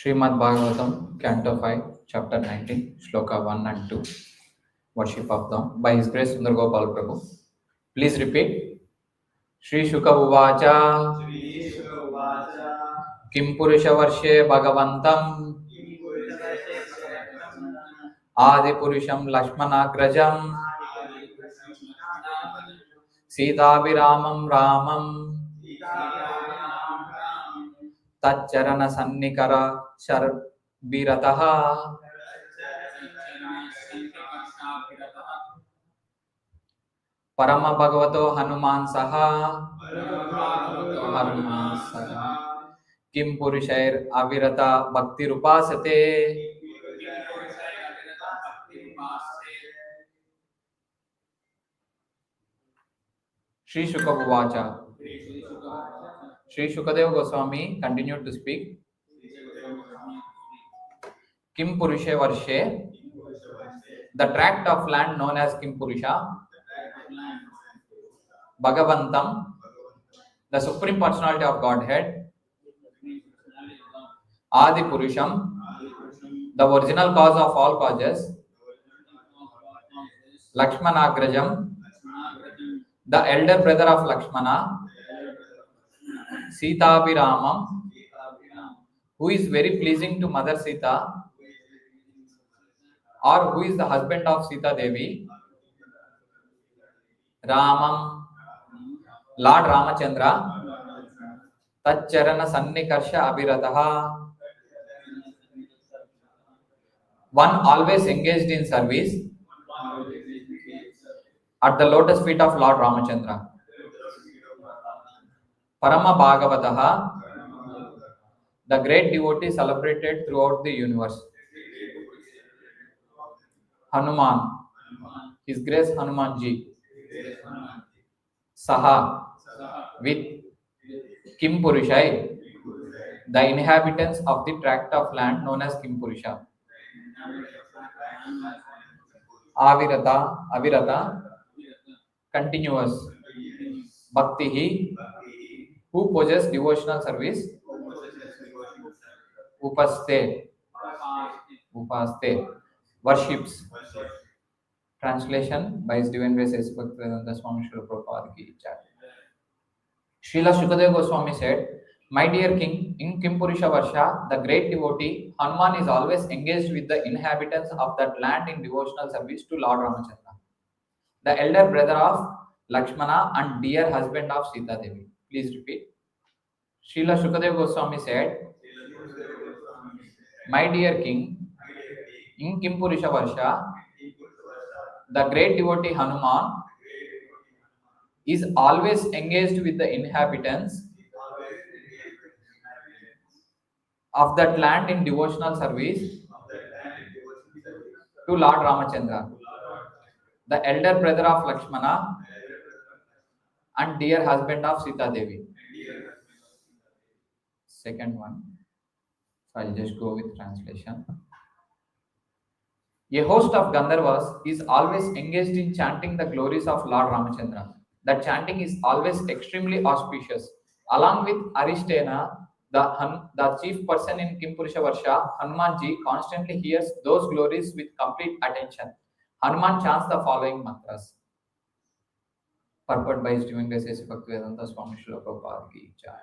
Srimad Bhagavatam, Canto 5, Chapter 19, Shloka 1 and 2. Worship of them by His Grace Sundar Gopāl Prabhu. Please repeat. Shri Shuka Uvacha Kim Purusha Varshe Bhagavantam Adi Purusham Lakshmanagrajam Sitabiramam Ramam Tacharana Sannikara Sharbirataha Parama Bhagavato Hanuman Saha Kim Purushair Avirata Bhakti Rupasate Shri Shuka Uvacha. Shri Shukadeva Goswami continued to speak. Kim Purusha Varshe, the tract of land known as Kim Purusha, Bhagavantam, the Supreme Personality of Godhead, Adi Purusham, the original cause of all causes, Lakshmanagrajam, the elder brother of Lakshmana, Sitabiramam, who is very pleasing to Mother Sita, or who is the husband of Sita Devi, Ramam, Lord Ramachandra, Tacharana Sannikarsha Abhirataha, one always engaged in service at the lotus feet of Lord Ramachandra. Parama Bhagavataha, the great devotee celebrated throughout the universe. Hanuman, His Grace Hanumanji, Saha, with Kim Purushai, the inhabitants of the tract of land known as Kim Purusha. Avirata, continuous. Bhaktihi, who possess devotional service. Upaste, worships. Translation by His Divine Grace S. Bhaktivedanta Swami Srila Prabhupada ki jai. Srila Shukadeva Goswami said, "My dear king, in Kim Purusha Varsha, the great devotee Hanuman is always engaged with the inhabitants of that land in devotional service to Lord Ramachandra, the elder brother of Lakshmana and dear husband of Sita Devi." Please repeat. Srila Shukadeva Goswami said, "My dear king, in Kim Purusha Varsha, the great devotee Hanuman is always engaged with the inhabitants of that land in devotional service to Lord Ramachandra, the elder brother of Lakshmana and dear husband of Sita Devi." Second one. So I'll just go with translation. A host of Gandharvas is always engaged in chanting the glories of Lord Ramachandra. That chanting is always extremely auspicious. Along with Arishtena, the chief person in Kim Purusha Varsha, Hanumanji constantly hears those glories with complete attention. Hanuman chants the following mantras. Purport by His Divine Grace S. Bhaktivedanta Swami Srila Prabhupada ki jai.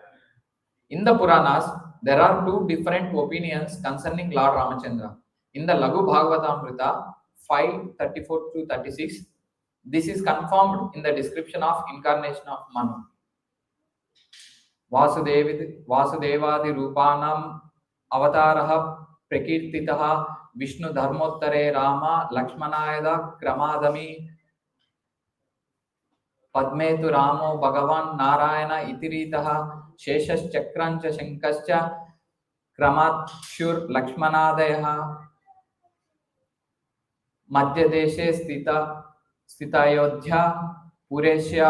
In the Puranas, there are two different opinions concerning Lord Ramachandra. In the Laghu Bhagavatamrita 5:34-36, this is confirmed in the description of incarnation of Manu. Vasudevadi Rupanam Avataraha Prakirtitaha Vishnu Dharmottare Rama Lakshmanayada Kramadami Padmetu Ramo Bhagavan Narayana Itiritaha Sheshas Chakrancha Shankascha Kramatshur Lakshmanadayaha Madhya Deshe Stitayodhya Puresya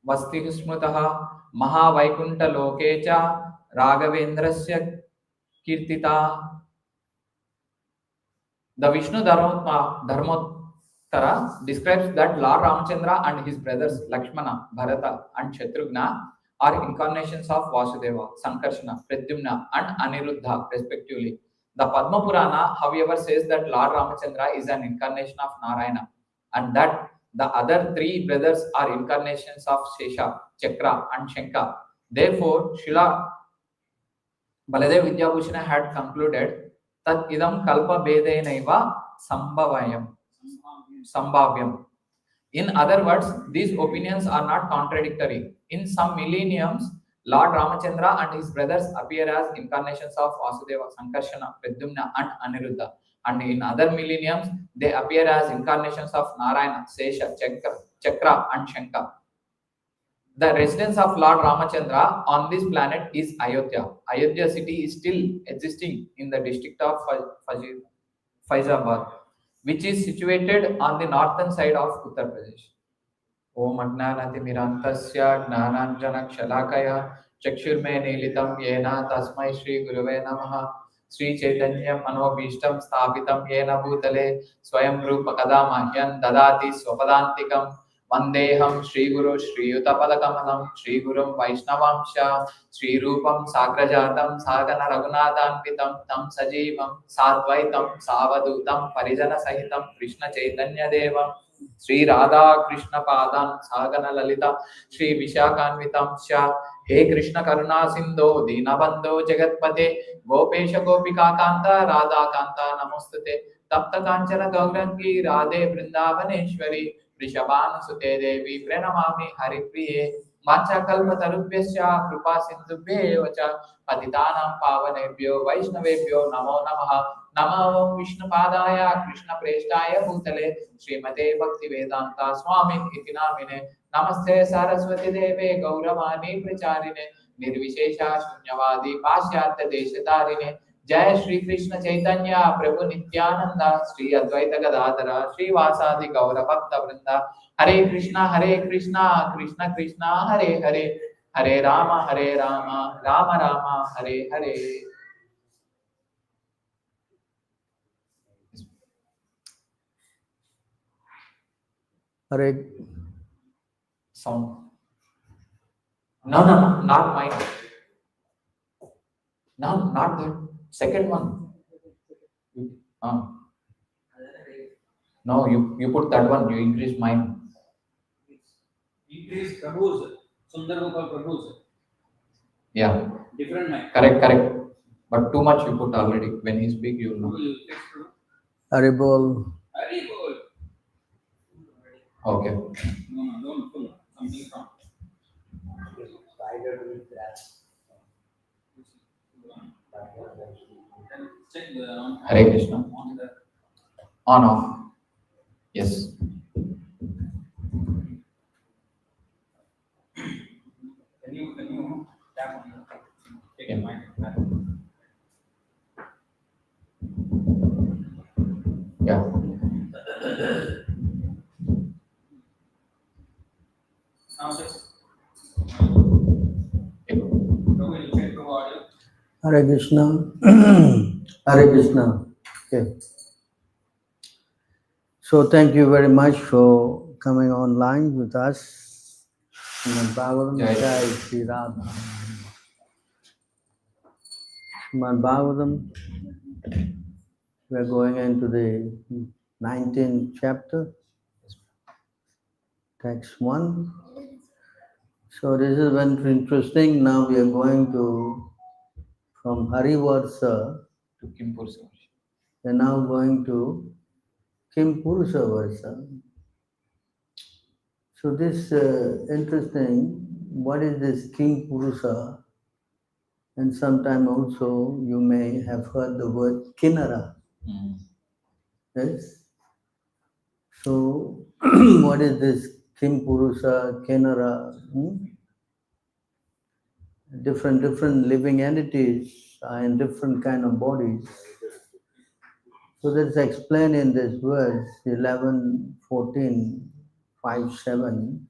Vasti Smrutaha Mahavaikuntha Lokecha Raghavendrasya Kirtita. The Vishnu Dharmottara describes that Lord Ramachandra and his brothers Lakshmana, Bharata and Shatrughna are incarnations of Vasudeva, Sankarshana, Pradyumna, and Aniruddha, respectively. The Padma Purana, however, says that Lord Ramachandra is an incarnation of Narayana, and that the other three brothers are incarnations of Shesha, Chakra, and Shanka. Therefore, Srila Baladev Vidyabhushana had concluded that idam kalpa bedenaiva sambhavyam. In other words, these opinions are not contradictory. In some millenniums, Lord Ramachandra and his brothers appear as incarnations of Vasudeva, Sankarshana, Pradyumna, and Aniruddha. And in other millenniums, they appear as incarnations of Narayana, Sesha, Chakra, and Shanka. The residence of Lord Ramachandra on this planet is Ayodhya. Ayodhya city is still existing in the district of Faizabad, which is situated on the northern side of Uttar Pradesh. Om Agnanatimirantasya Gnananjanakshalaakaya Chakshurme Nilitam Yena Tasmai Shri Guruve Namaha Sri Chaitanya Manobhishtam Sthapitam Yena Bhutale Swayam Rupa Kadamahyan Dadati Swapadantikam Vandeham Shri Guru Shri Yutapadakamalam Shri Gurum Vaishnavamsha Shri Rupam Sagrajatam Sagana Raghunathanpitam Tam Sajivam Sadvaitam Savadutam Parijana Sahitam Krishna Chaitanya Devam Sri Radha Krishna Padan Sagana Lalita Sri Vishakhanvitam Sha He Krishna Karuna Sindho Dinabandho Jagatpate Gopesha Gopika Kanta Radha Kanta Namostate Tapta Kanchana Gaurangi Radhe Vrindavaneshwari Rishabhan Sute Devi Pranamami Haripriye Mancha Kalpa Tarubhyasya Kripa Sindhubhye Vacha Patitanam Pavanebhyo Vaishnavebhyo Namo Namaha Namo Vishnu Padaya Krishna Preshtaya Bhutale Srimate Bhakti Vedanta Swami Itinamine Namaste Saraswati Deve Gauravani Pracharine Nirvishesha Shunyavadi Pashyartha Deshatarine Jai Shri Krishna Chaitanya Prabhu Nityananda Sri Advaita Gadadhara Sri Vasadi Gaura Bhakta Vrinda Hare Krishna Krishna Krishna Hare Hare Hare Rama Rama Rama Hare Hare. Hare Sound. No, not mine. No, not that. Second one. No, you put that one. You increase mine. Increase Prabhu's. Sundar Gopāl Prabhu's. Yeah. Different mic. Correct. But too much you put already. When he speak, you know. Hare Bol. Hare Bol. Okay. No, don't pull. Something wrong. Check the on. Hare Krishna. On the On off. Yes. Can you tap on the take Yeah. the mic? Yeah. Now check. Yeah. Prabhu, you check Prabhu audio. Hare Krishna. Hare Krishna. Okay. So thank you very much for coming online with us. Srimad Bhagavatam, Jai. Jai Shri Radha. Srimad Bhagavatam, we're going into the 19th chapter, text 1. So this is very interesting. Now we are going to, from Harivarsa, To Kim Pursa. we're now going to Kim Purusa Varsa. So this interesting, what is this Kim Purusa? And sometime also you may have heard the word Kinnara. Yes? So what is this Kim Purusa, Kinnara? Different living entities are in different kind of bodies. So that's explained in this verse 11, 14, 5, 7.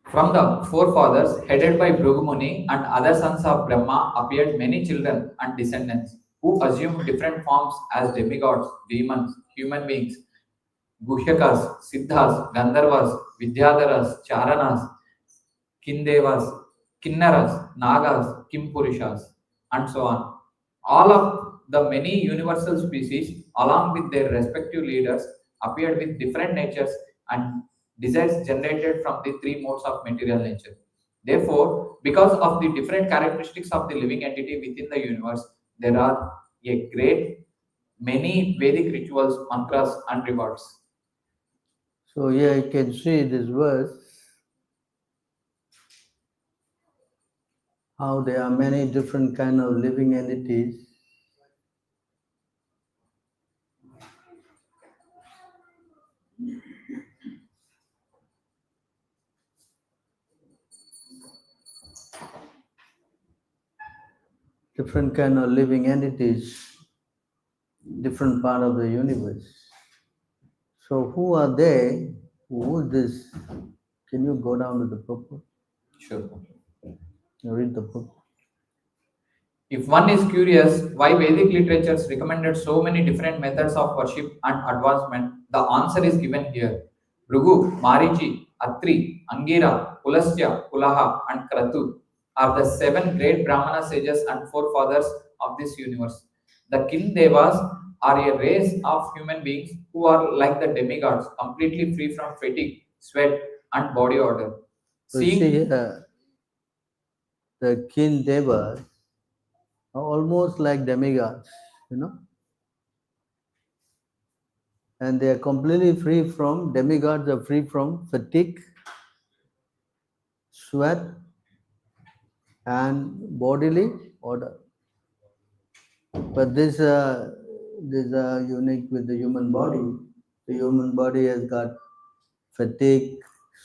From the forefathers, headed by Bhrigu Muni and other sons of Brahma, appeared many children and descendants, who assume different forms as demigods, demons, human beings, Guhyakas, Siddhas, Gandharvas, Vidyadharas, Charanas, Kindevas, Kinnaras, Nagas, Kimpurishas, and so on. All of the many universal species, along with their respective leaders, appeared with different natures and desires generated from the three modes of material nature. Therefore, because of the different characteristics of the living entity within the universe, there are a great many Vedic rituals, mantras, and rewards. So here you can see this verse, how there are many different kind of living entities. Different kind of living entities, different part of the universe. So who are they? Who is this? Can you go down to the book? Sure. Read the book. If one is curious why Vedic literatures recommended so many different methods of worship and advancement, the answer is given here. Bhrigu, Marichi, Atri, Angira, Pulasya, Pulaha, and Kratu are the seven great Brahmana sages and forefathers of this universe. The kin devas are a race of human beings who are like the demigods, completely free from fatigue, sweat, and body odor. So you Seeing see here, the kin devas are almost like demigods, you know, and they are completely free from, demigods are free from fatigue, sweat, and bodily odor. But this is unique with the human body. The human body has got fatigue,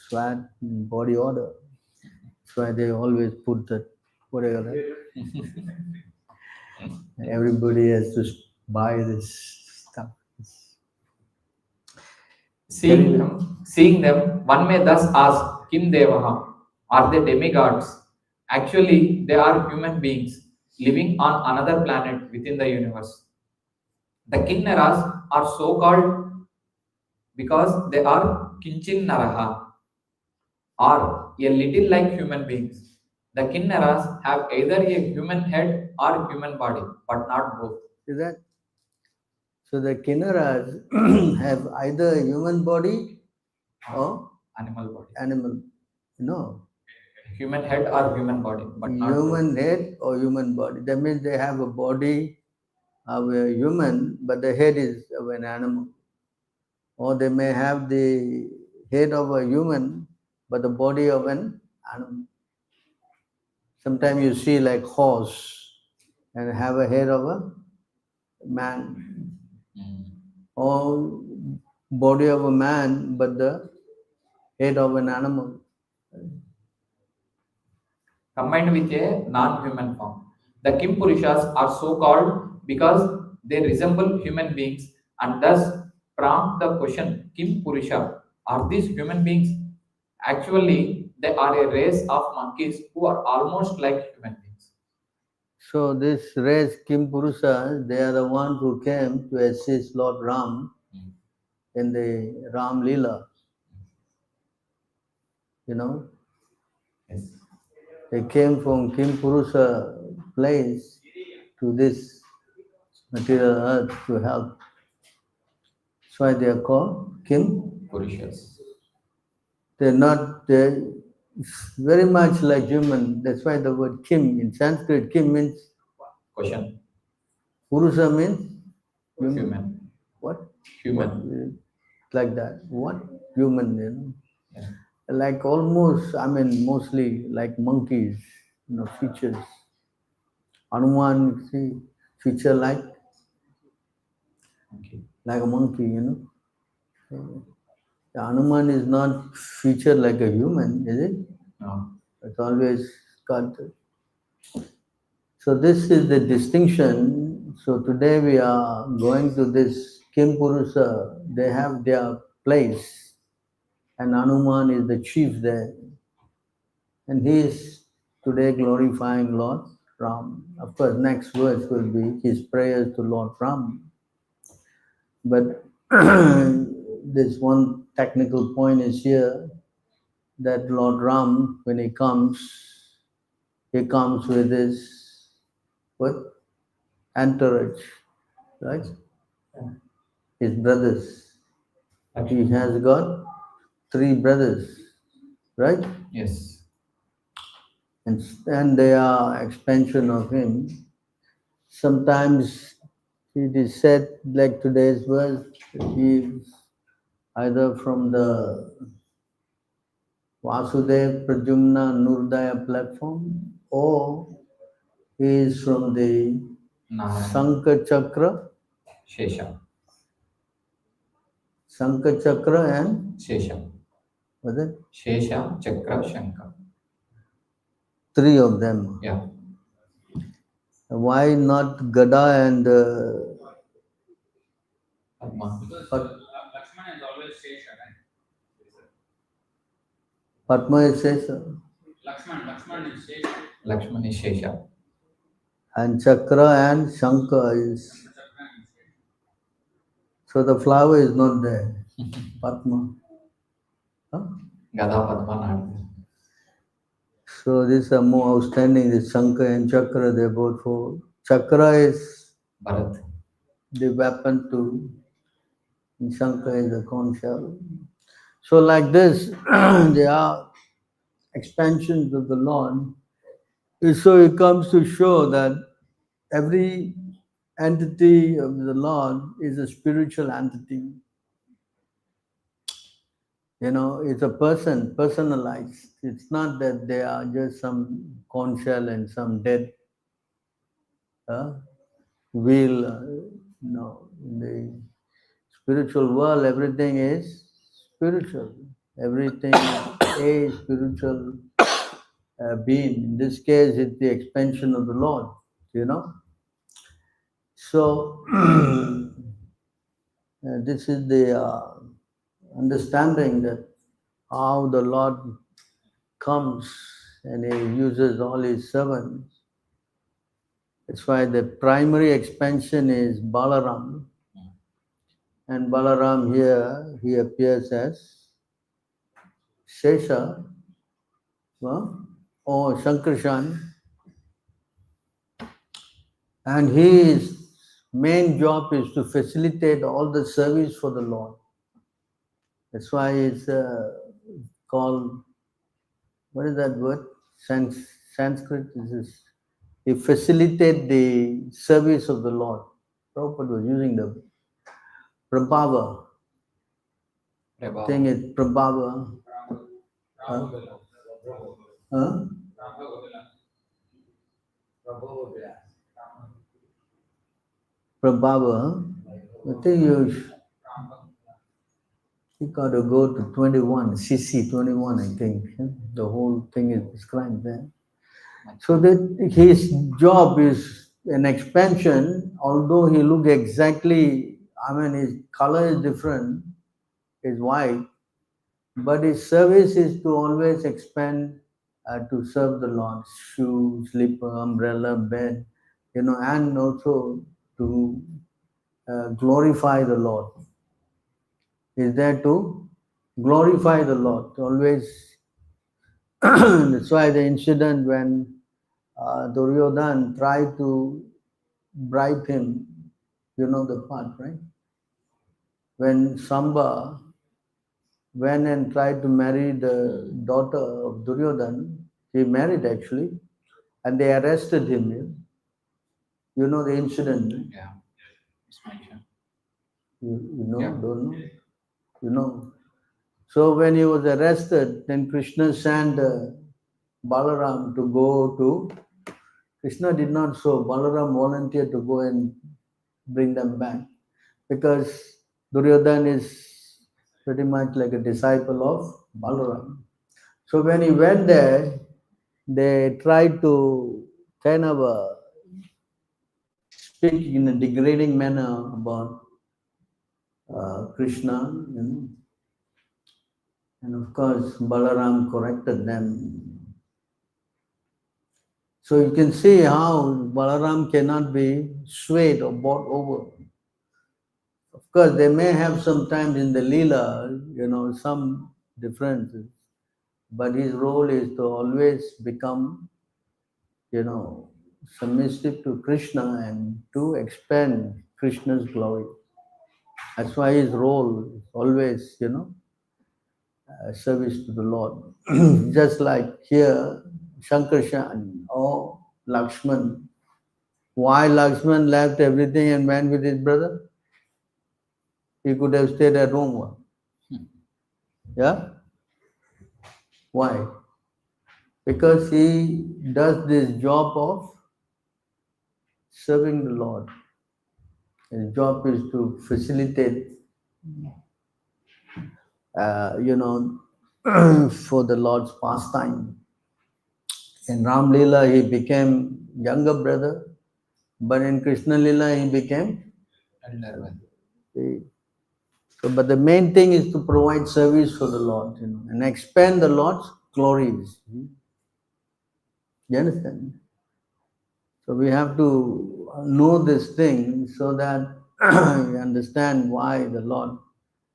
sweat, and body odor. That's why they always put that whatever. Everybody has to buy this stuff. Seeing them, one may thus ask, Kim Devaha, are they demigods? Actually, they are human beings living on another planet within the universe. The Kinnaras are so called because they are Kinchin Naraha, or a little like human beings. The Kinnaras have either a human head or human body, but not both. See that? So the kinnaras have either a human body or Animal body. animal. No, Human head or human body, but not both. human head or human body. That means they have a body of a human, but the head is of an animal. Or they may have the head of a human, but the body of an animal. Sometimes you see like horse and have a head of a man, or body of a man, but the head of an animal. Combined with a non-human form. The Kim Purishas are so called because they resemble human beings and thus prompt the question, Kim Purusha, are these human beings? Actually, they are a race of monkeys who are almost like human beings. So this race Kim Purusha, they are the ones who came to assist Lord Ram in the Ram Leela. You know, Yes. they came from Kim Purusha place to this material earth to help. That's why they are called Kim. Purushas. They're very much like human. That's why the word Kim in Sanskrit, Kim means Question. Purusha means Human. what? Human. Like that. What? Human, you know. Yeah. Like almost, I mean, mostly like monkeys, you know, features. Hanuman, see, feature like Okay. a monkey, you know. The Hanuman is not featured like a human, is it? No. It's always got. So this is the distinction. So today we are going to this Kim Purusha. They have their place, and Hanuman is the chief there, and he is today glorifying Lord Ram. Of course, next verse will be his prayers to Lord Ram. But this one technical point is here that Lord Ram, when he comes with his what? Entourage, right? His brothers. He has got 3 brothers, right? Yes. And they are expansion of him. Sometimes it is said, like today's verse, he is either from the Vasudev Pradyumna Nurdaya platform, or he is from the Sankha Chakra, Shesha. Sankha Chakra and Shesha. what is it? Shesha, Chakra, Shankar. 3 of them. Yeah. Why not Gada and Padma. Lakshmana is always Shesha, right? Padma is Shesha, Lakshman is Shesha. Lakshman is Shesha. and Chakra and Shankha is. So the flower is not there. Padma. Huh? Gada, Padma, not. So these are more outstanding. The Shankha and Chakra, they both for. Chakra is Bharat. the weapon to, and Shankha is the conch shell. So like this, there are expansions of the Lord. So it comes to show that every entity of the Lord is a spiritual entity. You know, it's a person, personalized. It's not that they are just some conch shell and some dead wheel. No, in the spiritual world, everything is spiritual. Everything is a spiritual being. In this case, it's the expansion of the Lord, you know. So, this is the understanding that how the Lord comes and he uses all his servants. That's why the primary expansion is Balaram. And Balaram here, he appears as Shesha or Shankarshan. And his main job is to facilitate all the service for the Lord. That's why it's called, what is that word? Sanskrit is this. He facilitate the service of the Lord. Prabhupada was using the Prabhava. I think it's Prabhava. Huh? Prabhava. I think you got to go to 21, CC 21, I think. The whole thing is described there. So that his job is an expansion, although he look exactly, I mean, his color is different, is white, but his service is to always expand to serve the Lord. Shoe, slipper, umbrella, bed, you know, and also to glorify the Lord. Is there to glorify the Lord. Always. That's why the incident when Duryodhan tried to bribe him, you know the part, right? When Samba went and tried to marry the daughter of Duryodhan, he married actually, and they arrested him. You know the incident? Yeah. It's mentioned. You know, Yeah. don't know? You know. So when he was arrested, then Krishna sent Balaram to go to. Krishna did not, so Balaram volunteered to go and bring them back, because Duryodhan is pretty much like a disciple of Balaram. So when he went there, they tried to kind of speak in a degrading manner about Krishna, you know. And of course, Balaram corrected them. So you can see how Balaram cannot be swayed or bought over. Of course, they may have sometimes in the Leela, some differences, but his role is to always become, submissive to Krishna and to expand Krishna's glory. That's why his role is always, service to the Lord. Just like here, Shankarshan or Lakshman. Why Lakshman left everything and went with his brother? He could have stayed at home. Yeah? Why? Because he does this job of serving the Lord. His job is to facilitate, for the Lord's pastime. In Ram Leela, he became younger brother, but in Krishna Leela, he became. elder one. But the main thing is to provide service for the Lord, and expand the Lord's glories. You understand? So we have to know this thing so that we understand why the Lord,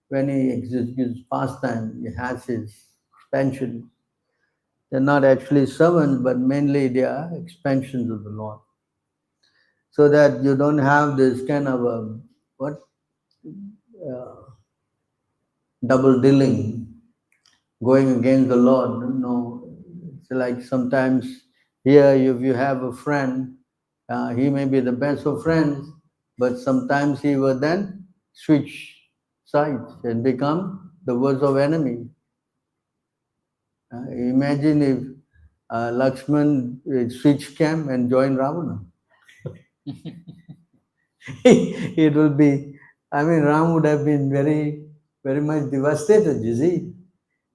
when he executes pastime, he has his expansion. They're not actually servants, but mainly they are expansions of the Lord. So that you don't have this kind of double dealing, going against the Lord. No, it's like sometimes here, if you have a friend, he may be the best of friends, but sometimes he will then switch sides and become the worst of enemy. Imagine if Lakshman switched camp and joined Ravana. It will be, Ram would have been very, very much devastated, you see.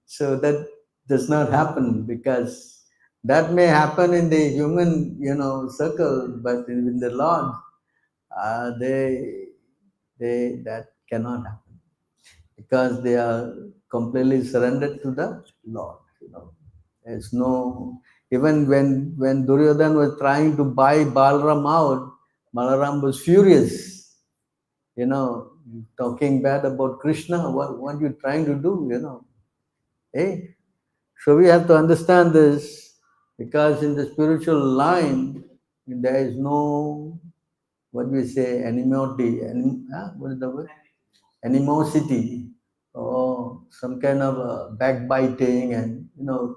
So that does not happen, because that may happen in the human, circle, but in the Lord, that cannot happen, because they are completely surrendered to the Lord. There's no, even when Duryodhan was trying to buy Balaram out, Balaram was furious. Talking bad about Krishna. What are you trying to do? Hey, so we have to understand this, because in the spiritual line, there is no, what we say, animosity, what is the word? Animosity, or some kind of backbiting and,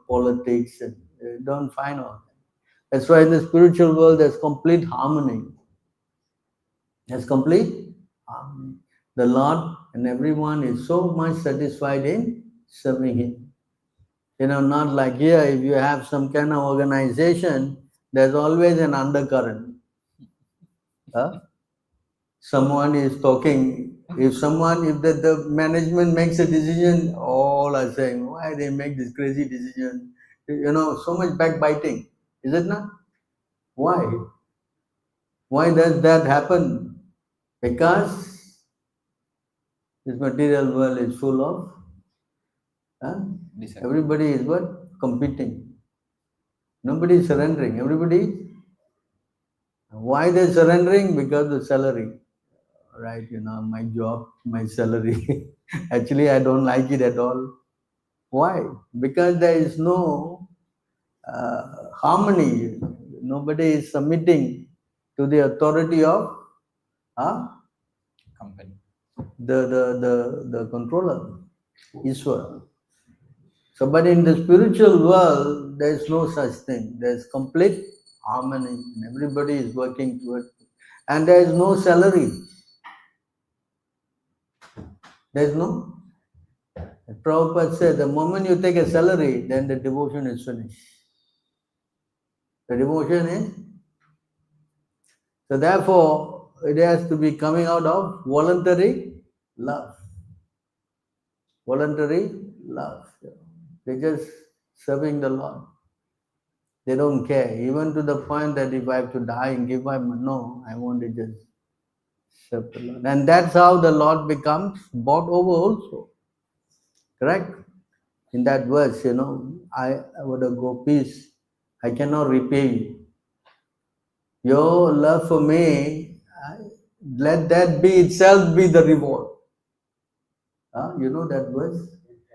politics, and don't find all that. That's why in the spiritual world, there's complete harmony. There's complete harmony. The Lord and everyone is so much satisfied in serving Him. Not like here, if you have some kind of organization, there's always an undercurrent. Someone is talking, if the management makes a decision, all are saying, why they make this crazy decision? So much backbiting, is it not? Why? Why does that happen? Because this material world is full of, everybody is what? Competing. Nobody is surrendering. Everybody. Why they're surrendering? Because the salary. Right, my job, my salary. Actually, I don't like it at all. Why? Because there is no harmony. Nobody is submitting to the authority of Company. the controller, Ishwara. So, but in the spiritual world, there is no such thing. There is complete harmony, and everybody is working towards it. And there is no salary. There is no. Prabhupada said, the moment you take a salary, then the devotion is finished. The devotion is. So therefore, it has to be coming out of voluntary love. Voluntary love. They're just serving the Lord. They don't care, even to the point that if I have to die and give my, no, I want to just serve the Lord. And that's how the Lord becomes bought over also. Correct? In that verse, I would go, peace, I cannot repay you. Your love for me, let that be itself be the reward. You know that verse?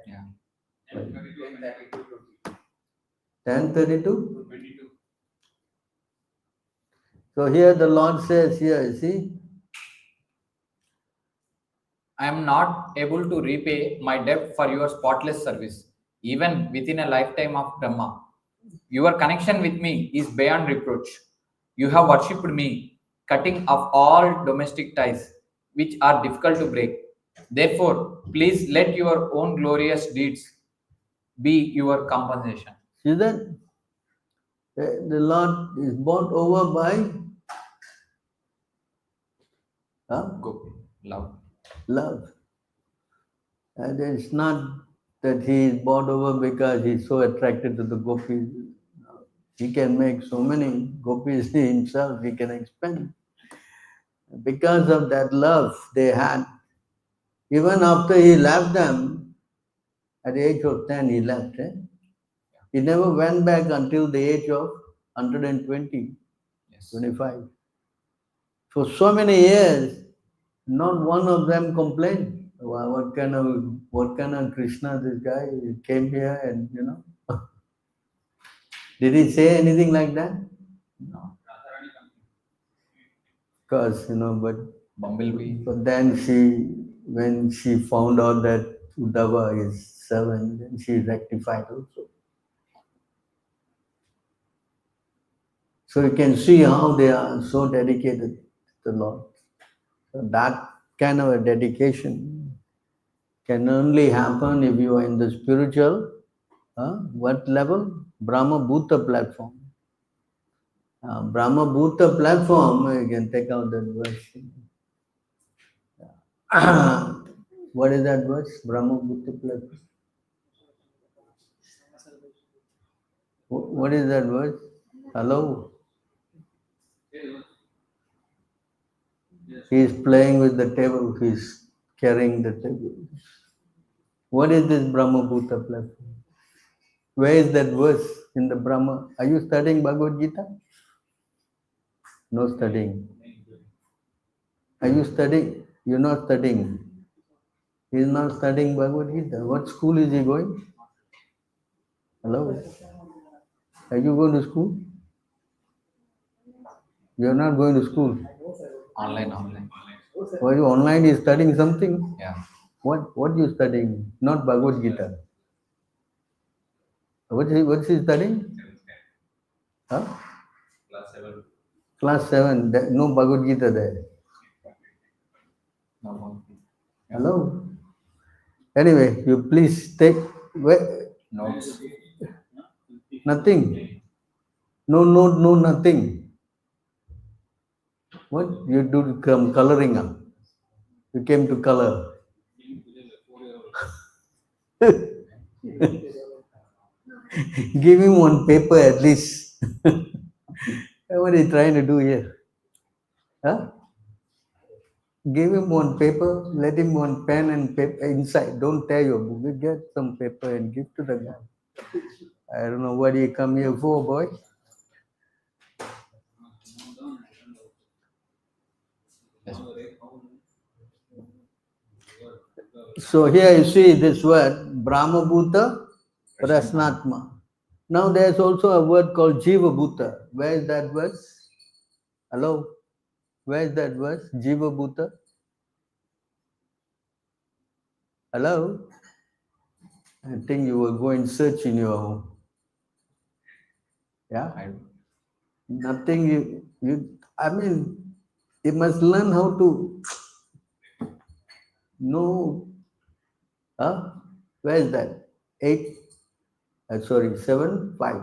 Yeah. 10:32. 22. So here the Lord says here, you see, I am not able to repay my debt for your spotless service, even within a lifetime of Brahma. Your connection with me is beyond reproach. You have worshipped me, cutting off all domestic ties, which are difficult to break. Therefore, please let your own glorious deeds be your compensation. see that? The Lord is bought over by Gopi, love. love. And it's not that he is bought over because he's so attracted to the gopis. He can make so many gopis himself, he can expand. Because of that love they had, even after he left them, at the age of 10 he left. He never went back until the age of 120, Yes. 25. For so many years, not one of them complained. What kind of Krishna this guy came here and Did he say anything like that? No. Because but Bumblebee. then when she found out that Uddhava is 7, then she rectified also. So you can see how they are so dedicated to the Lord. So that kind of a dedication can only happen if you are in the spiritual, what level? Brahma Bhuta platform. Brahma Bhuta platform, you can take out that verse. What is that verse? Brahma Bhuta platform. What is that verse? Hello? He is playing with the table, he is carrying the table. What is this Brahma Bhuta platform? Where is that verse in the Brahma? Are you studying Bhagavad Gita? No studying. Are you studying? You're not studying. He is not studying Bhagavad Gita. What school is he going? Hello? Are you going to school? You're not going to school. Online. Why you online is studying something? Yeah. What you studying? Not Bhagavad Gita. What's he studying? Huh? Class 7. Class 7. No Bhagavad Gita there. No. Hello? Anyway, you please take Notes. nothing. No note, no nothing. What? You do coloring up. You came to color. Give him one paper at least. What are you trying to do here? Huh? Give him one paper, let him one pen and paper inside. Don't tear your book. You get some paper and give to the guy. I don't know what you come here for, boy. So here you see this word, Brahma Bhuta Prasnatma. Now there's also a word called Jiva Bhuta. Where is that word? Hello? Where is that word? Jiva Bhuta? Hello? I think you will go and search in your home. Yeah? Nothing you must learn how to know. Where is that? 7, 5.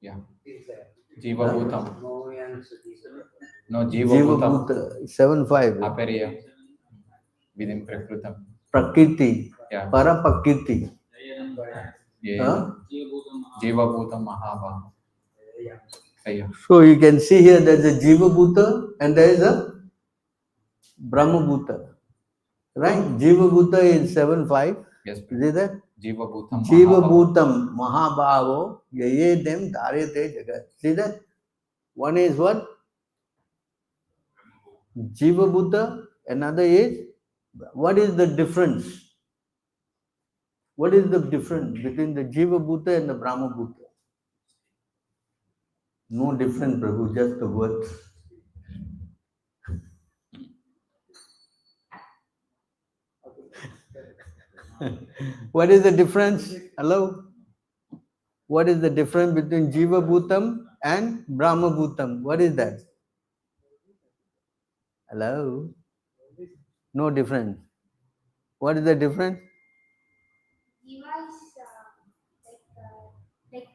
Yeah. Jiva Bhutam. No, Jiva Jiva Bhutam. Bhuta, 7, 5. Apariya. Within Prakrutam. Prakriti. Yeah. Para Prakriti. Yeah. Jiva Bhutam Mahabha. Yeah. So you can see here there's a Jiva Bhuta and there is a Brahma Bhuta. Right? Jiva Bhuta is 7, 5. Yes. Is it that? Jiva Bhutam Jiva Bhutam Mahabhavo Yaye Dem Dharete Jagat. See that? One is what? Jiva Bhuta, another is, what is the difference? What is the difference between the Jiva Bhuta and the Brahma Bhuta? No difference, Prabhu, just the words. What is the difference? Hello? What is the difference between Jiva Bhutam and Brahma Bhutam? What is that? Hello? No difference. What is the difference? Jiva is like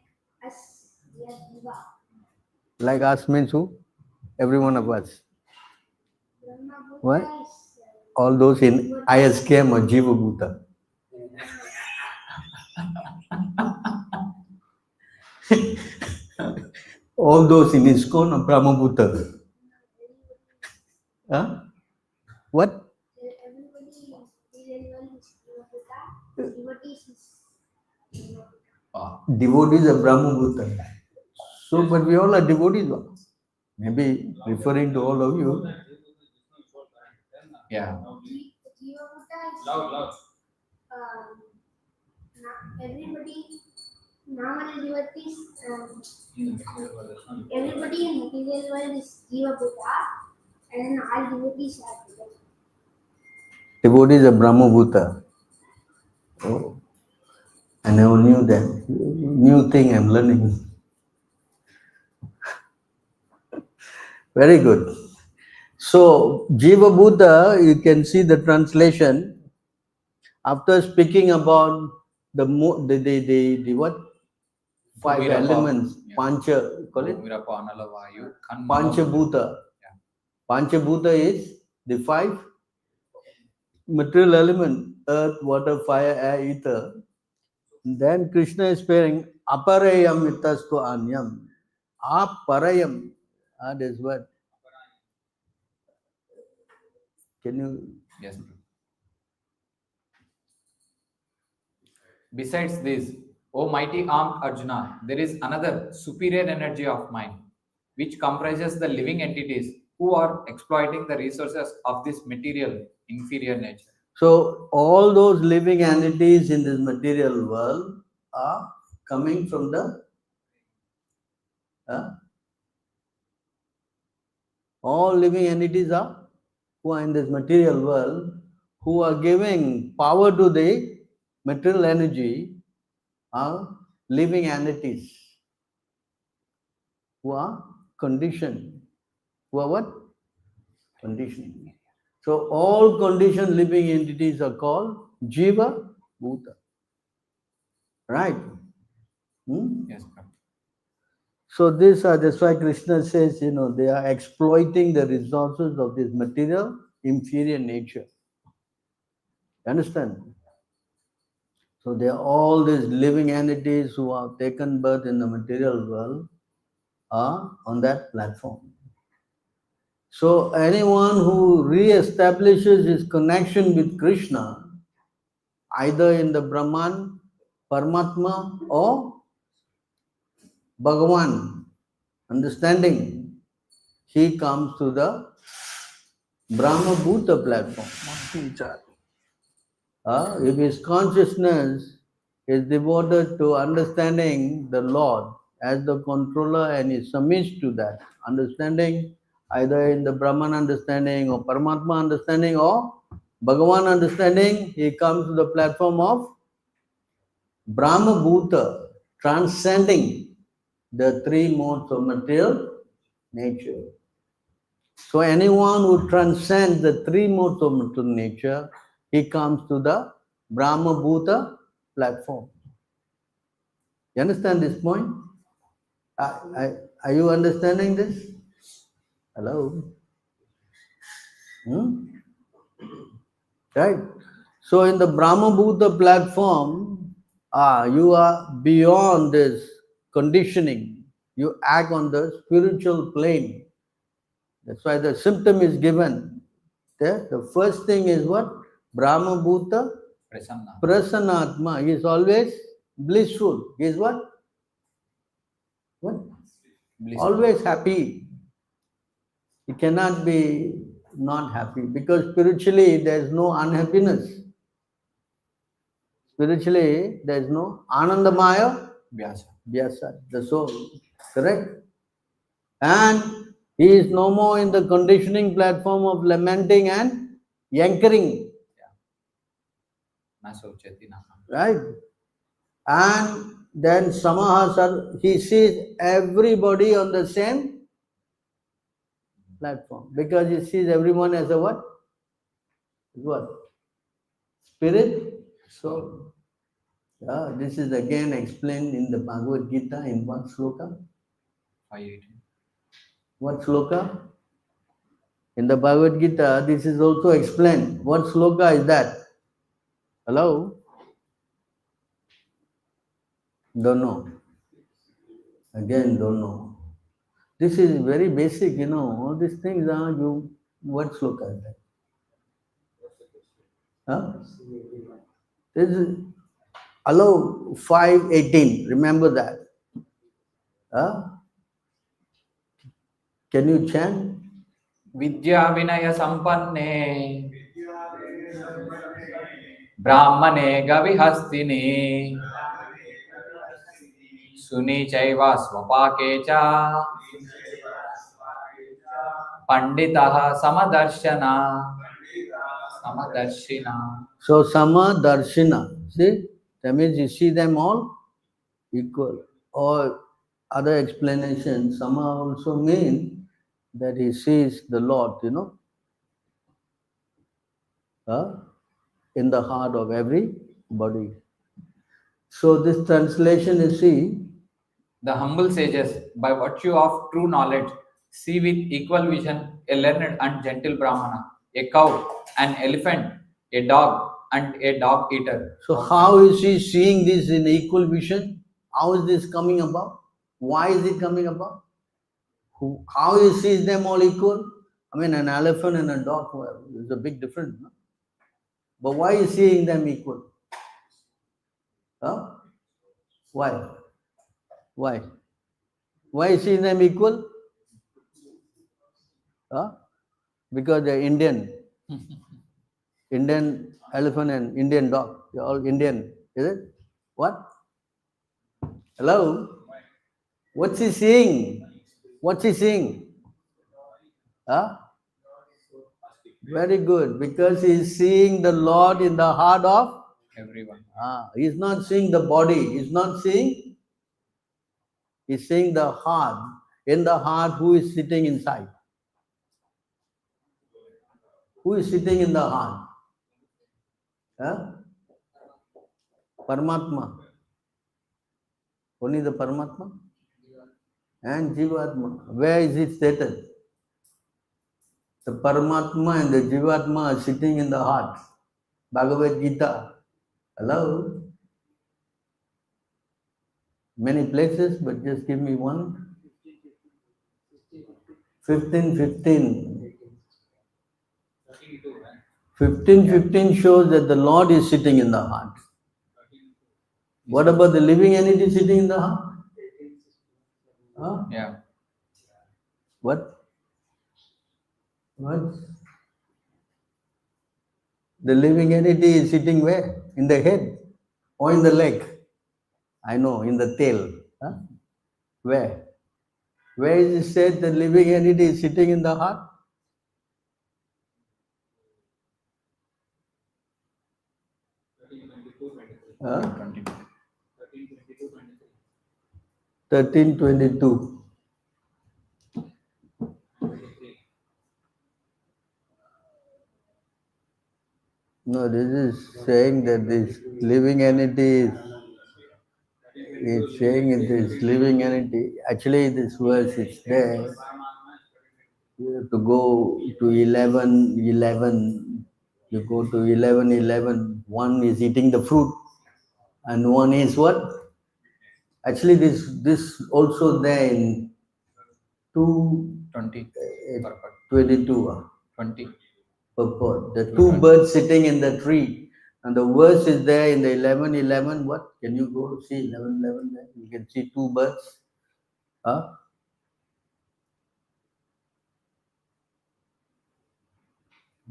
us. We are Jiva. Like us means who? Every one of us. Brahma Bhuta What? is All those in ISKM or Jiva Bhuta. All those in ISKCON or Brahma Bhuta. Huh? What? everybody is Jiva Bhuta. Devotees is Jiva Bhuta. Devotees are Brahma Bhuta. So, but we all are devotees. Maybe referring to all of you. Yeah. Jiva Bhuta is Loud. everybody. Normal devotees. Everybody in material world is Jiva Bhuta, and all devotees are Jiva. Devotees are Brahma Bhuta. Oh, I never knew that. New thing I'm learning. Very good. So, Jiva Bhuta, you can see the translation. After speaking about the what? Five Bhumirapa. elements, Yeah. Pancha, call it? Bhumirapa, Anala, Vayu, Kan, Pancha Mano. Bhuta. Yeah. Pancha Bhuta is the five material element: earth, water, fire, air, ether. Then Krishna is pairing aparayam itastu anyam. Aparayam. That is what? Can you? Yes. Besides this, O mighty armed Arjuna, there is another superior energy of mind, which comprises the living entities who are exploiting the resources of this material inferior nature. So all those living entities in this material world are coming from the all living entities are who are in this material world, who are giving power to the material energy, are living entities who are conditioned. Who are what? Conditioned. So all conditioned living entities are called Jiva Bhuta. Right? Yes. So that's why Krishna says, they are exploiting the resources of this material inferior nature. You understand? So they are all these living entities who have taken birth in the material world are on that platform. So anyone who re-establishes his connection with Krishna, either in the Brahman, Paramatma or Bhagavan, understanding, he comes to the Brahma Bhuta platform. If his consciousness is devoted to understanding the Lord as the controller and he submits to that understanding, either in the Brahman understanding or Paramatma understanding or Bhagavan understanding, he comes to the platform of Brahma Bhuta, transcending the three modes of material nature. So anyone who transcends the three modes of material nature, he comes to the Brahma Bhuta platform. You understand this point? Are you understanding this? Hello? Right? So in the Brahma Bhuta platform, you are beyond this conditioning. You act on the spiritual plane. That's why the symptom is given. The first thing is what? Brahma Bhuta Prasanna. Prasannatma. He is always blissful. He is what? What? Bliss. Always happy. You cannot be not happy because spiritually there is no unhappiness. Spiritually there is no Anandamaya Vyasa. Vyasa, the soul. Correct? And he is no more in the conditioning platform of lamenting and yankering. Nasauchati naha. Right? And then Samaha, he sees everybody on the same platform because he sees everyone as a what? What? Spirit, soul. Yeah, this is again explained in the Bhagavad Gita in what sloka? 518. What sloka? In the Bhagavad Gita, this is also explained. What sloka is that? Hello? Don't know. Again, don't know. This is very basic, all these things are what sloka is that? Huh? This is, hello, 518, remember that. Huh? Can you chant? Vidya Vinaya Sampanne Brahmane Gavihastini Suni Chaiva Swapakecha Panditaha Samadarshana Samadarshina. So, Sama Darshina. See? That means you see them all equal. Or other explanation, Sama also mean that he sees the Lord, in the heart of everybody. So this translation you see, The humble sages, by virtue of true knowledge, see with equal vision a learned and gentle Brahmana, a cow, an elephant, a dog, and a dog eater. so how is he seeing this in equal vision? How is this coming about? Why is it coming about? How he sees them all equal? I mean, an elephant and a dog, well, there's a big difference. No? But why is seeing them equal? Huh? Why? Why? Why is seeing them equal? Huh? Because they're Indian. Indian elephant and Indian dog. They're all Indian. Is it? What? Hello? What's he seeing? What's he seeing? Huh? Very good. Because he's seeing the Lord in the heart of Everyone. He's not seeing the body. He's not seeing. He's seeing the heart. In the heart, who is sitting inside? Who is sitting in the heart? Huh? Paramatma. Only the Paramatma? And Jivatma. Where is it stated? The Paramatma and the Jivatma are sitting in the heart. Bhagavad Gita. Hello? Many places, but just give me one. 15:15. 15:15 shows that the Lord is sitting in the heart. What about the living entity sitting in the heart? Huh? Yeah. What? What? The living entity is sitting where? In the head or in the leg? I know, in the tail. Huh? Where? Where is it said the living entity is sitting in the heart? Huh? 13:22. No, this is saying that this living entity is saying it is living entity. Actually, this verse is there. You have to go to 11:11. You go to 11:11. One is eating the fruit, and one is what? Actually, this also there in 20. 22. 20. Purport. The two birds sitting in the tree. And the verse is there in the 11:11. What? Can you go see 11:11 there? You can see two birds. Huh?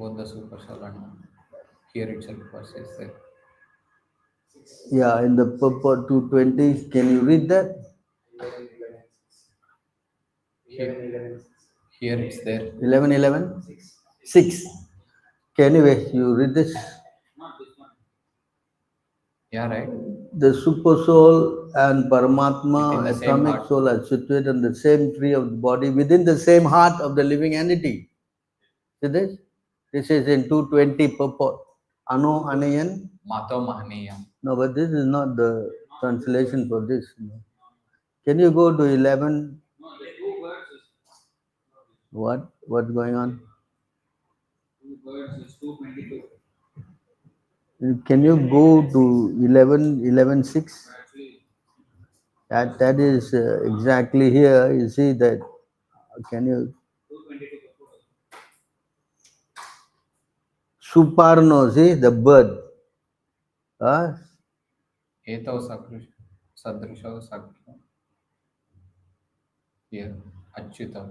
both the super soul and here itself verse is there. Yeah, in the purport 220, can you read that? Here it's there. 11:11? 6. Okay, anyway, you read this. Not this one. Yeah, right. The super soul and Within Paramatma, the same atomic heart. soul, are situated in the same tree of the body, within the same heart of the living entity. See this? This is in 220 purport. Anu Anayan. Mato Mahaniyam. No, but this is not the translation for this. Can you go to 11? No, the two words is What? What's going on? 2 words is 222. Can you go to 11:6? Actually, That is exactly here. You see that? Can you? 222. Suparno, see the bird. Etau Sadrisho Sakya. Here, Achyutam.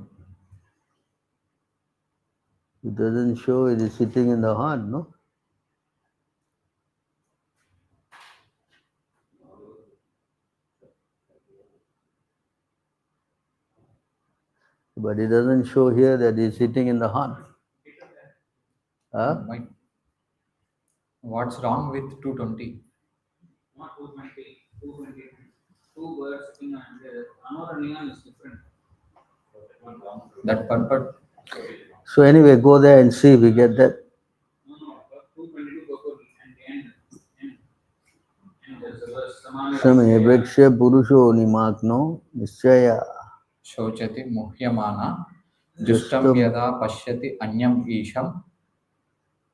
It doesn't show it is sitting in the heart, no? But it doesn't show here that it's sitting in the heart. Why? What's wrong with 220? Not 220. 220. 2 words in and Anoraniya is different. That purport. So anyway, go there and see if we get that. No, 222 purport and end. And there's a verse. Samana. Same Vriksha Purusho Nimakno Nischaya. Shochati Muhyamana Justam Yada Pashyati Anyam Isham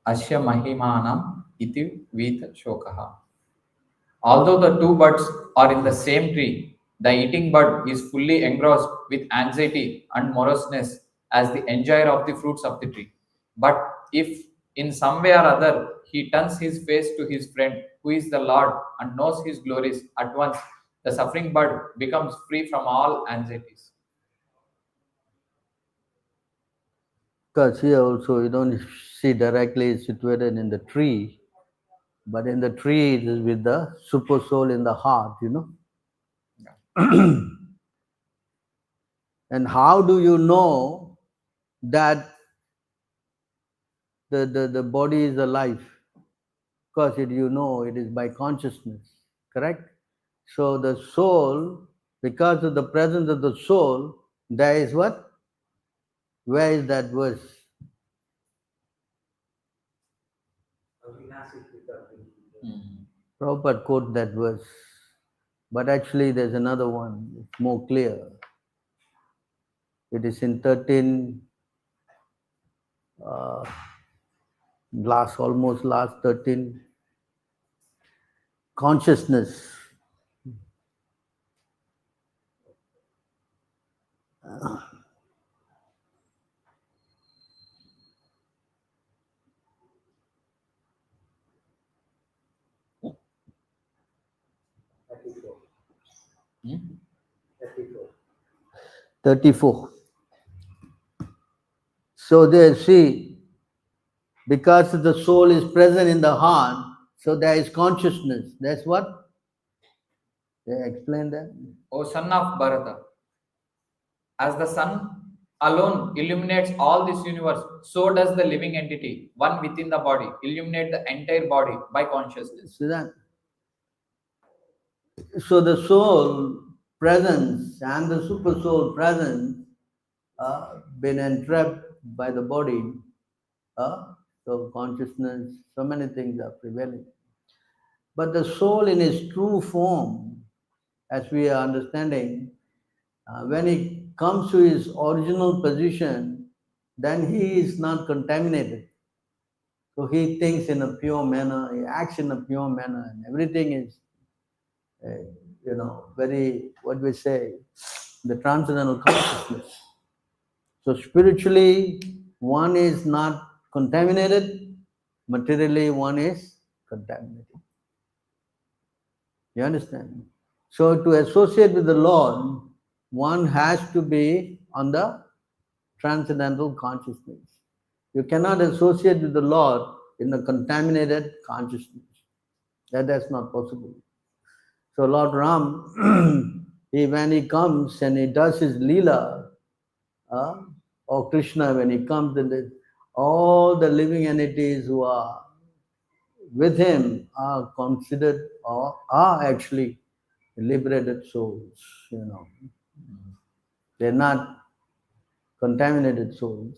Asya Mahimanam Iti Vita Shokaha. Although the two birds are in the same tree, the eating bird is fully engrossed with anxiety and moroseness as the enjoyer of the fruits of the tree. But if in some way or other he turns his face to his friend, who is the Lord, and knows his glories, at once the suffering bird becomes free from all anxieties. Because here also you don't see directly situated in the tree, but in the tree it is with the super soul in the heart, you know. And how do you know that the body is alive? Because you know it is by consciousness, correct? So the soul, because of the presence of the soul, there is what? Where is that verse? Prabhupada quote that verse. But actually there's another one, it's more clear. It is in 13, almost last 13. Consciousness. Hmm? 34. So there, see, because the soul is present in the heart, so there is consciousness. That's what? They explain that? O son of Bharata, as the sun alone illuminates all this universe, so does the living entity, one within the body, illuminate the entire body by consciousness. See that? So the soul presence and the super soul presence been entrapped by the body. So consciousness, so many things are prevailing. But the soul in its true form, as we are understanding, when it comes to his original position, then he is not contaminated. So he thinks in a pure manner, he acts in a pure manner, and everything is, very, what we say, the transcendental consciousness. So spiritually, one is not contaminated, materially, one is contaminated. You understand? So to associate with the Lord, one has to be on the transcendental consciousness. You cannot associate with the Lord in a contaminated consciousness. That's not possible. So Lord Ram, when he comes and he does his Leela, or Krishna, when he comes, all the living entities who are with him are considered or are actually liberated souls, They're not contaminated souls.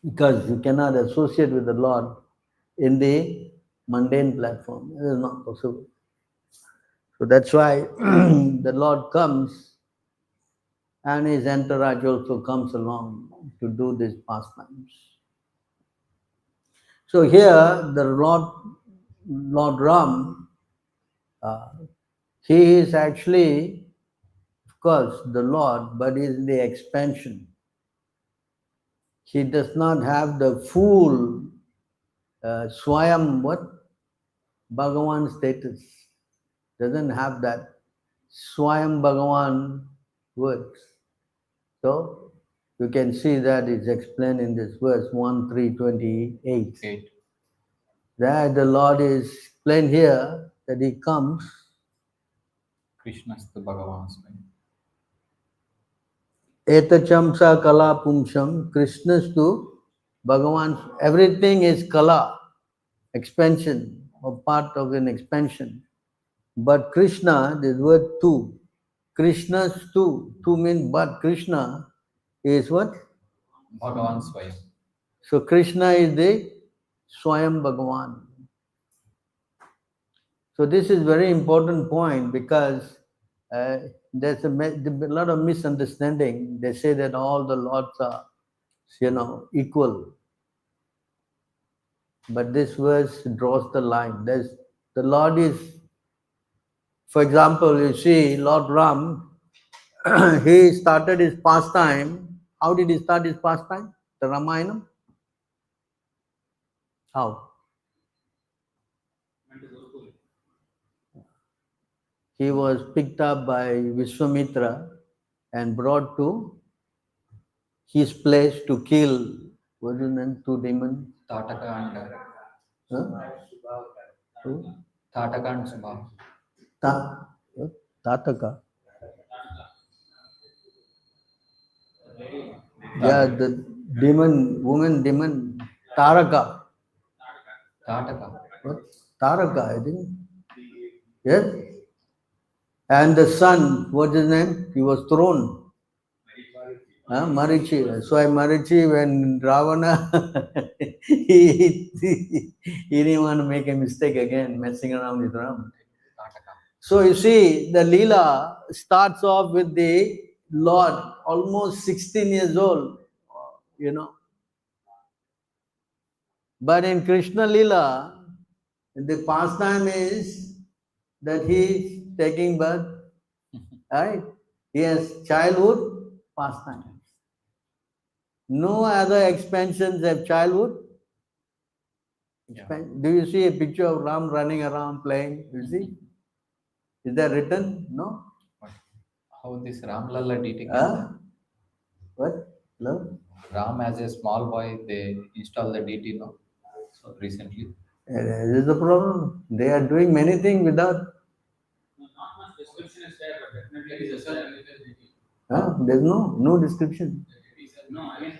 Because you cannot associate with the Lord in the mundane platform. It is not possible. So that's why the Lord comes and his entourage also comes along to do these pastimes. So here the Lord Ram, he is actually, of course, the Lord, but he is in the expansion. He does not have the full Swayam, Bhagavan status. Doesn't have that Swayam Bhagavan words. So you can see that it's explained in this verse 1:3:28. That the Lord is explained here that he comes. Krishnastu Bhagavan Swami. Etachamsa kala pumsam, Krishnastu Bhagavan. Everything is kala, expansion, or part of an expansion. But Krishna, this word tu, Krishna's tu means but Krishna is what? Bhagavan Swayam. So Krishna is the Swayam Bhagavan. So this is very important point because there's a lot of misunderstanding. They say that all the lords are, equal. But this verse draws the line. The Lord is, for example, you see Lord Ram, he started his pastime. How did he start his pastime? The Ramayana? How? He was picked up by Vishwamitra and brought to his place to kill, what is his name, two demons? Tataka and Who? Tataka and Subha. Tataka. Yeah, the woman demon, Taraka. Tataka. What? Taraka, I think. Yes? And the son, what's his name? He was thrown. Marichi. So Marichi, when Ravana, he didn't want to make a mistake again, messing around with Ram. So you see, the Leela starts off with the Lord, almost 16 years old, But in Krishna Leela, the pastime is that he is taking birth, right? He has childhood pastimes. No other expansions have childhood. Do you see a picture of Ram running around playing? You see? Is that written? No? How this Ram Lalla DT? What? No? Ram as a small boy, they install the DT now. So recently. This is the problem. They are doing many things without. Not much description is there, but definitely it is there. There's no description. No, I mean,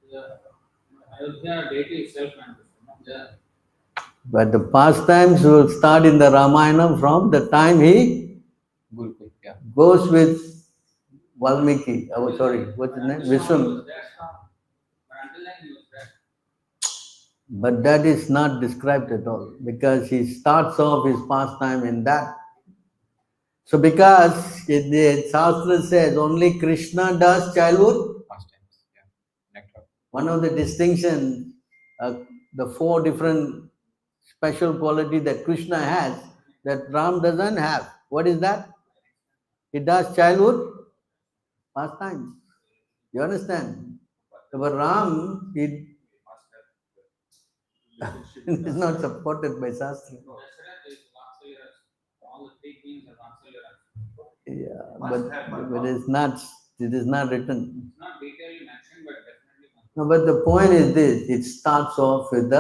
the Ayodhya deity itself, But the pastimes will start in the Ramayana from the time he goes with Valmiki. Oh, sorry, what's his name? Vishwam. But that is not described at all because he starts off his pastime in that. So because the Shastra says only Krishna does childhood pastimes. One of the distinctions, the four different special quality that Krishna has, that Ram doesn't have. What is that? He does childhood pastime. You understand? But Ram, he is not supported by Shastra. Yeah, but it is not written. It's not detailedly mentioned, but definitely No, but the point is this, it starts off with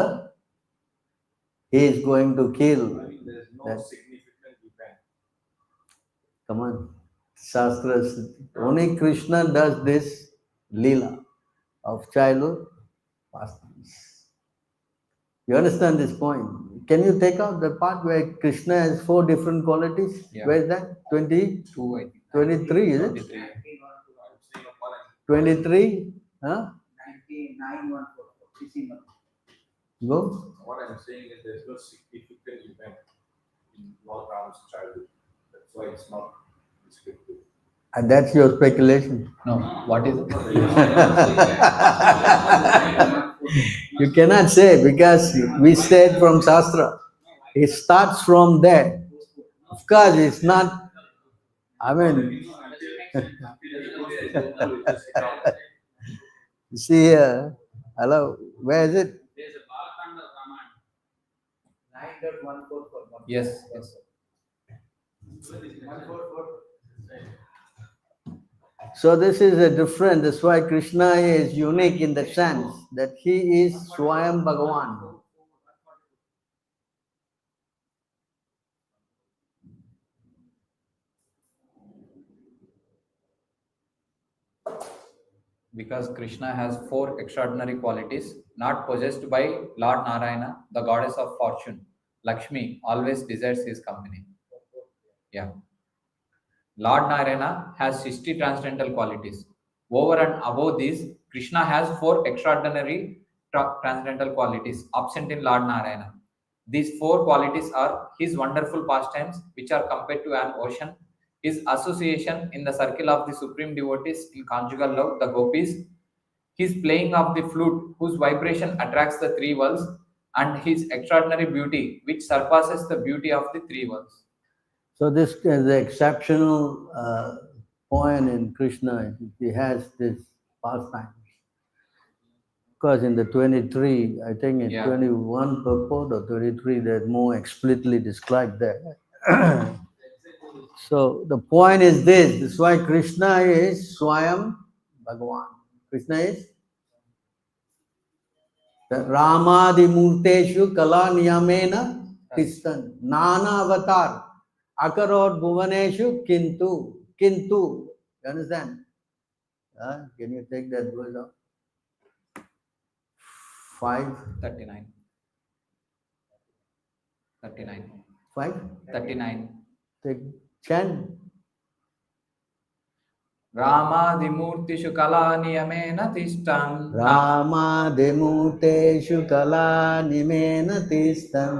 he is going to kill. I mean, there's no that. significant event. Come on. Shastras, only Krishna does this lila of childhood pastimes. You understand this point? Can you take out the part where Krishna has 4 different qualities? Yeah. Where is that? 20, 2, I think. 23, is it? 23. 23? Huh? 99 Go. What I'm saying is there's no significant event in Lord Ram's childhood. That's why it's not descriptive. And that's your speculation. No, what is it? You cannot say because we said from Shastra. It starts from there. Of course, it's not. I mean, you see here. Hello, where is it? There's a Balakanda Ramayana. 9.144. Yes, yes. 144. So this is a different. That's why Krishna is unique in the sense that he is Swayam Bhagavan. Because Krishna has 4 extraordinary qualities not possessed by Lord Narayana, the goddess of fortune. Lakshmi always desires his company. Yeah. Lord Narayana has 60 transcendental qualities. Over and above these, Krishna has 4 extraordinary transcendental qualities absent in Lord Narayana. These 4 qualities are his wonderful pastimes, which are compared to an ocean, his association in the circle of the supreme devotees in conjugal love, the gopis, his playing of the flute, whose vibration attracts the 3 worlds, and his extraordinary beauty, which surpasses the beauty of the 3 worlds. So this is the exceptional point in Krishna. He has this pastime. Because in the 23, I think in 21 purport or 23, there's more explicitly described there. So the point is this. This is why Krishna is Swayam Bhagavan. Krishna is Ramadi Murteshu Kala Niyamena Tistan Nana Avatar Akarod Bhuvaneshu Kintu. Kintu. You understand? Can you take that word out? 39. 5? 39. Take 10. Ramadimurtishu kala niyamena tishtan. Ramadimurteshu Kala Nimena Tistan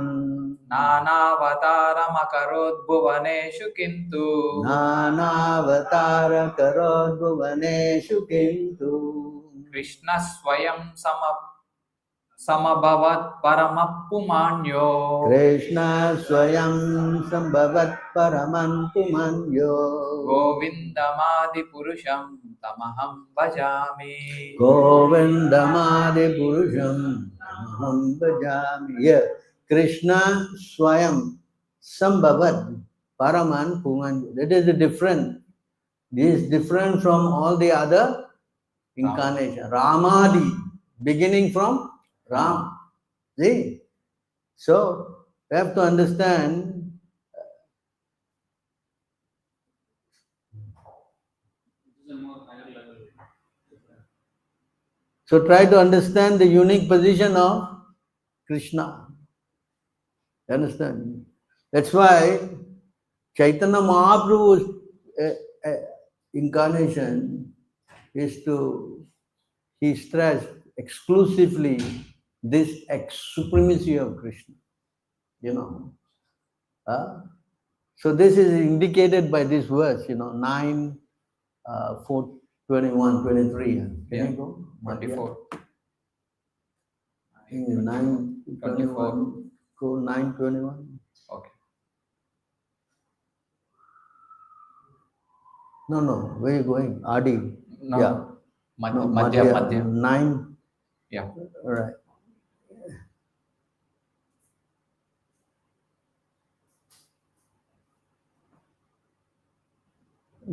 Nanavataram akarod bhuvaneshu kintu. Nanavatara Karod Bhuvaneshu Kintu Krishna swayam samabhavat paramappumanyo. Krishna Swayam Sambhavat Paramantumanyo Govindamadi purusham tamaham bhajami. Govindamadi Purusham Aham Bhajami. Yeah. Krishna Swayam Sambhavat Paraman Pumanyo. That is the difference. This is different from all the other incarnation. Ramadi, beginning from Ram. See? So, we have to understand This is a more higher level. so try to understand the unique position of Krishna. You understand? That's why Chaitanya Mahaprabhu's incarnation is he stressed exclusively this supremacy of Krishna. You know. So this is indicated by this verse, 9, 4, 21, 23. Can Yeah. you go? 24. 9, 24. 21. Go 9, 21. Okay. No, where are you going? Adi. No. Yeah. Madhya. 9. Yeah. All right.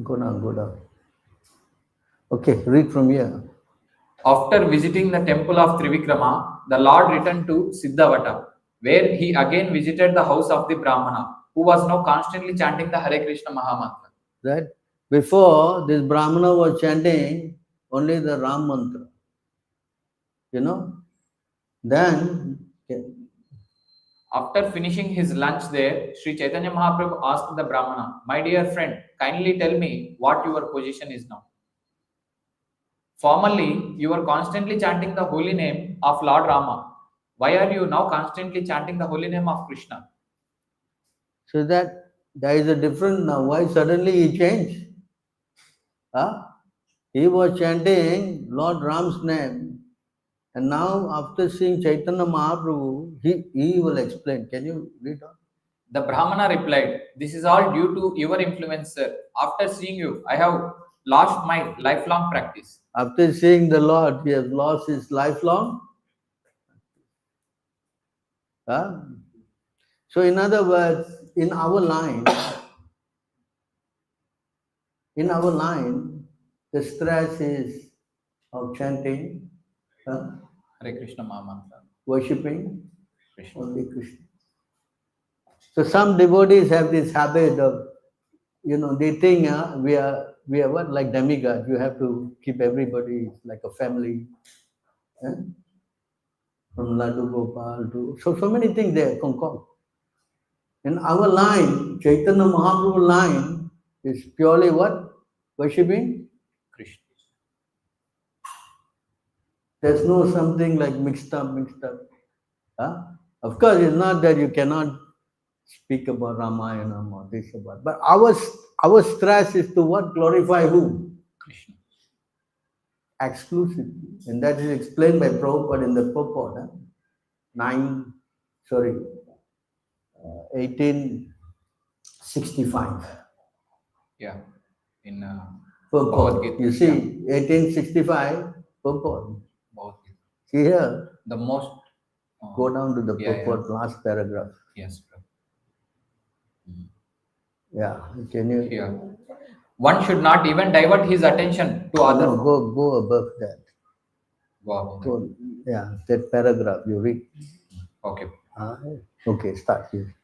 Go down. Okay, read from here. After visiting the temple of Trivikrama, the Lord returned to Siddhavata, where he again visited the house of the Brahmana, who was now constantly chanting the Hare Krishna Mahamantra. Right? Before, this Brahmana was chanting only the Ram mantra. You know? Then, After finishing his lunch there, Sri Chaitanya Mahaprabhu asked the Brahmana, "My dear friend, kindly tell me what your position is now. Formerly, you were constantly chanting the holy name of Lord Rama. Why are you now constantly chanting the holy name of Krishna?" so that there is a difference now. Why suddenly he changed? Huh? He was chanting Lord Ram's name, and now after seeing Chaitanya Mahaprabhu, he will explain. Can you read on? The Brahmana replied, "This is all due to your influence, sir. After seeing you, I have lost my lifelong practice." After seeing the Lord, he has lost his lifelong. Huh? So, in other words, in our line, the stress is of chanting, Hare Krishna Mahamantra. worshipping Krishna. only Krishna. So some devotees have this habit of, they think we are what, like demigod. You have to keep everybody like a family. From Sundar Gopāl to so many things they concoct. In our line, Chaitanya Mahaprabhu line is purely what? Worshipping. Krishna. There's no something like mixed up. Huh? Of course, it's not that you cannot speak about Ramayana or this about, but our stress is to what? Glorify who? Krishna. Exclusively. And that is explained by Prabhupada in the purport. 1865. Yeah. In Purport. Bhagavad Gita. You see, 1865 purport. Bhagavad Gita. See here, The most. go down to the yeah, purport, last paragraph. Yes, bro. Yeah, can you? Here. One should not even divert his attention to other. No, go above that. Wow. Go, yeah, that paragraph you read. Okay. Okay, start here.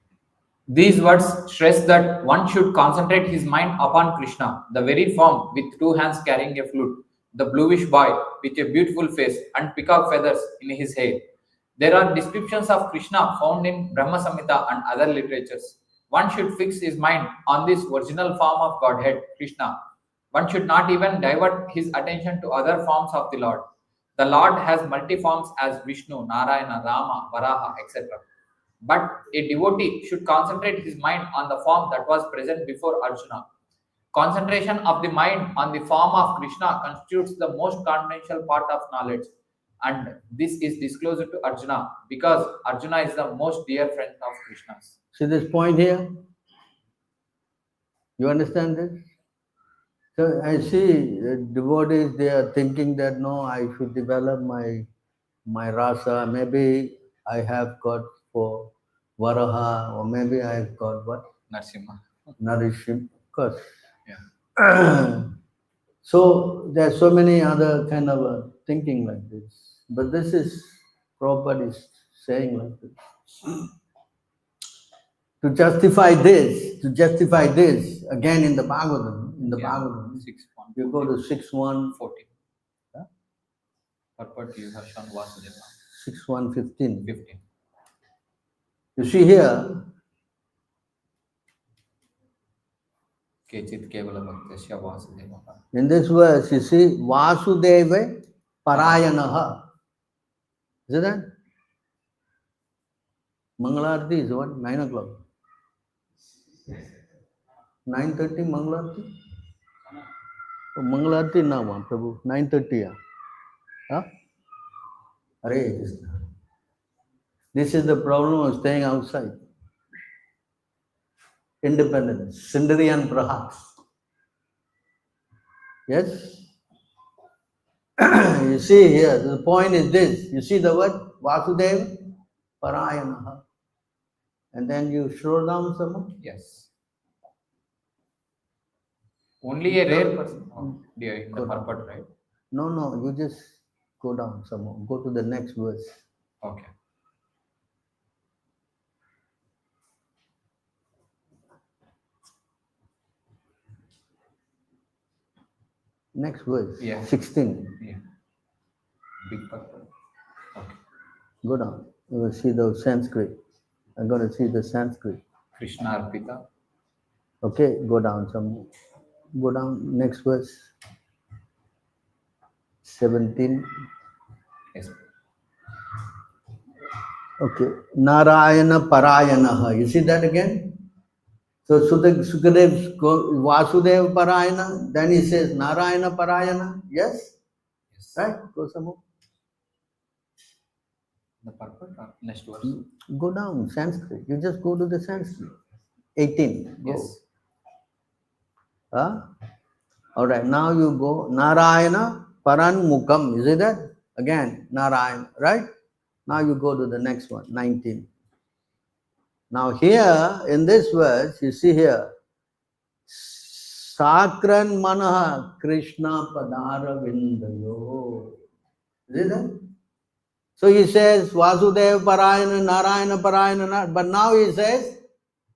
These words stress that one should concentrate his mind upon Krishna, the very form with two hands carrying a flute, the bluish boy with a beautiful face and peacock feathers in his hair. There are descriptions of Krishna found in Brahma Samhita and other literatures. One should fix his mind on this original form of Godhead, Krishna. One should not even divert his attention to other forms of the Lord. The Lord has multi forms as Vishnu, Narayana, Rama, Varaha, etc. But a devotee should concentrate his mind on the form that was present before Arjuna. Concentration of the mind on the form of Krishna constitutes the most confidential part of knowledge, and this is disclosed to Arjuna because Arjuna is the most dear friend of Krishna's. See this point here? You understand this? So I see devotees, they are thinking that no, I should develop my rasa. Maybe I have got for Varaha, or maybe I've got what? Narsimha. Narishim. Of course. Yeah. So there are so many other kind of thinking like this. But this is, Prabhupada is saying like this. To justify this, again in the Bhagavatam, Bhagavatam, 6:1. you go to 6.1, 14. Purport you have shown Vasudeva. 6.1.15. 15. You see here, Kechit Kevala Bhaktasya Vasudeva. in this verse, you see, Vasudeva Parayanaha. Is that? Mangalarti is what? 9 o'clock. 9:30 Mangalarti? Oh, Mangalarti now, Prabhu. 9:30. Huh? Hare Krishna. This is the problem of staying outside. Independence. Sindriyan Prahat. Yes? You see here, the point is this. You see the word Vasudeva Parayanaha. And then you slow down some more. Yes. Only a rare person. Oh, dear, in the purport, right? No, you just Go down some more. Go to the next verse. Okay. Next verse. Yeah. 16. Yeah. Big purple. Okay. Go down. You will see the Sanskrit. I'm going to see the Sanskrit. Krishna Arpita. Okay, go down some more. Go down. Next verse. 17. Yes. Okay. Narayana Parayana. You see that again? So Sukadev Vasudeva Parayana. Then he says Narayana Parayana. Yes? Yes. Right? Go some more. The purple or next verse. Go down. Sanskrit. You just go to the Sanskrit. 18. Go. Yes. Huh? All right. Now you go Narayana Paranmukam. You see that? Again, Narayana. Right? Now you go to the next one. 19. Now here in this verse, you see here, Sakran Manaha Krishna Padara Vindayo. Is it that? So he says Vasudeva Parayana, Narayana Parayana, but now he says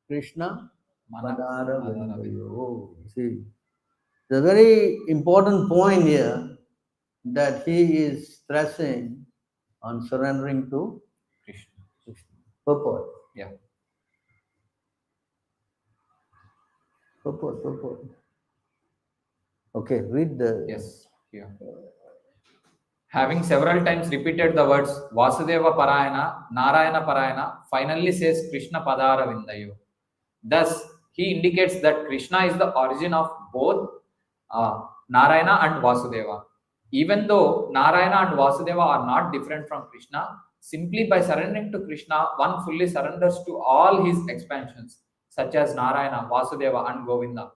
Krishna Padara Vindayo. See, the very important point here that he is stressing on surrendering to Krishna. purport. Yeah. Purport. Okay, read the. Yes. Here. Having several times repeated the words Vasudeva Parayana, Narayana Parayana, finally says Krishna Padara Vindayo. Thus, he indicates that Krishna is the origin of both Narayana and Vasudeva. Even though Narayana and Vasudeva are not different from Krishna, simply by surrendering to Krishna, one fully surrenders to all his expansions, such as Narayana, Vasudeva, and Govinda.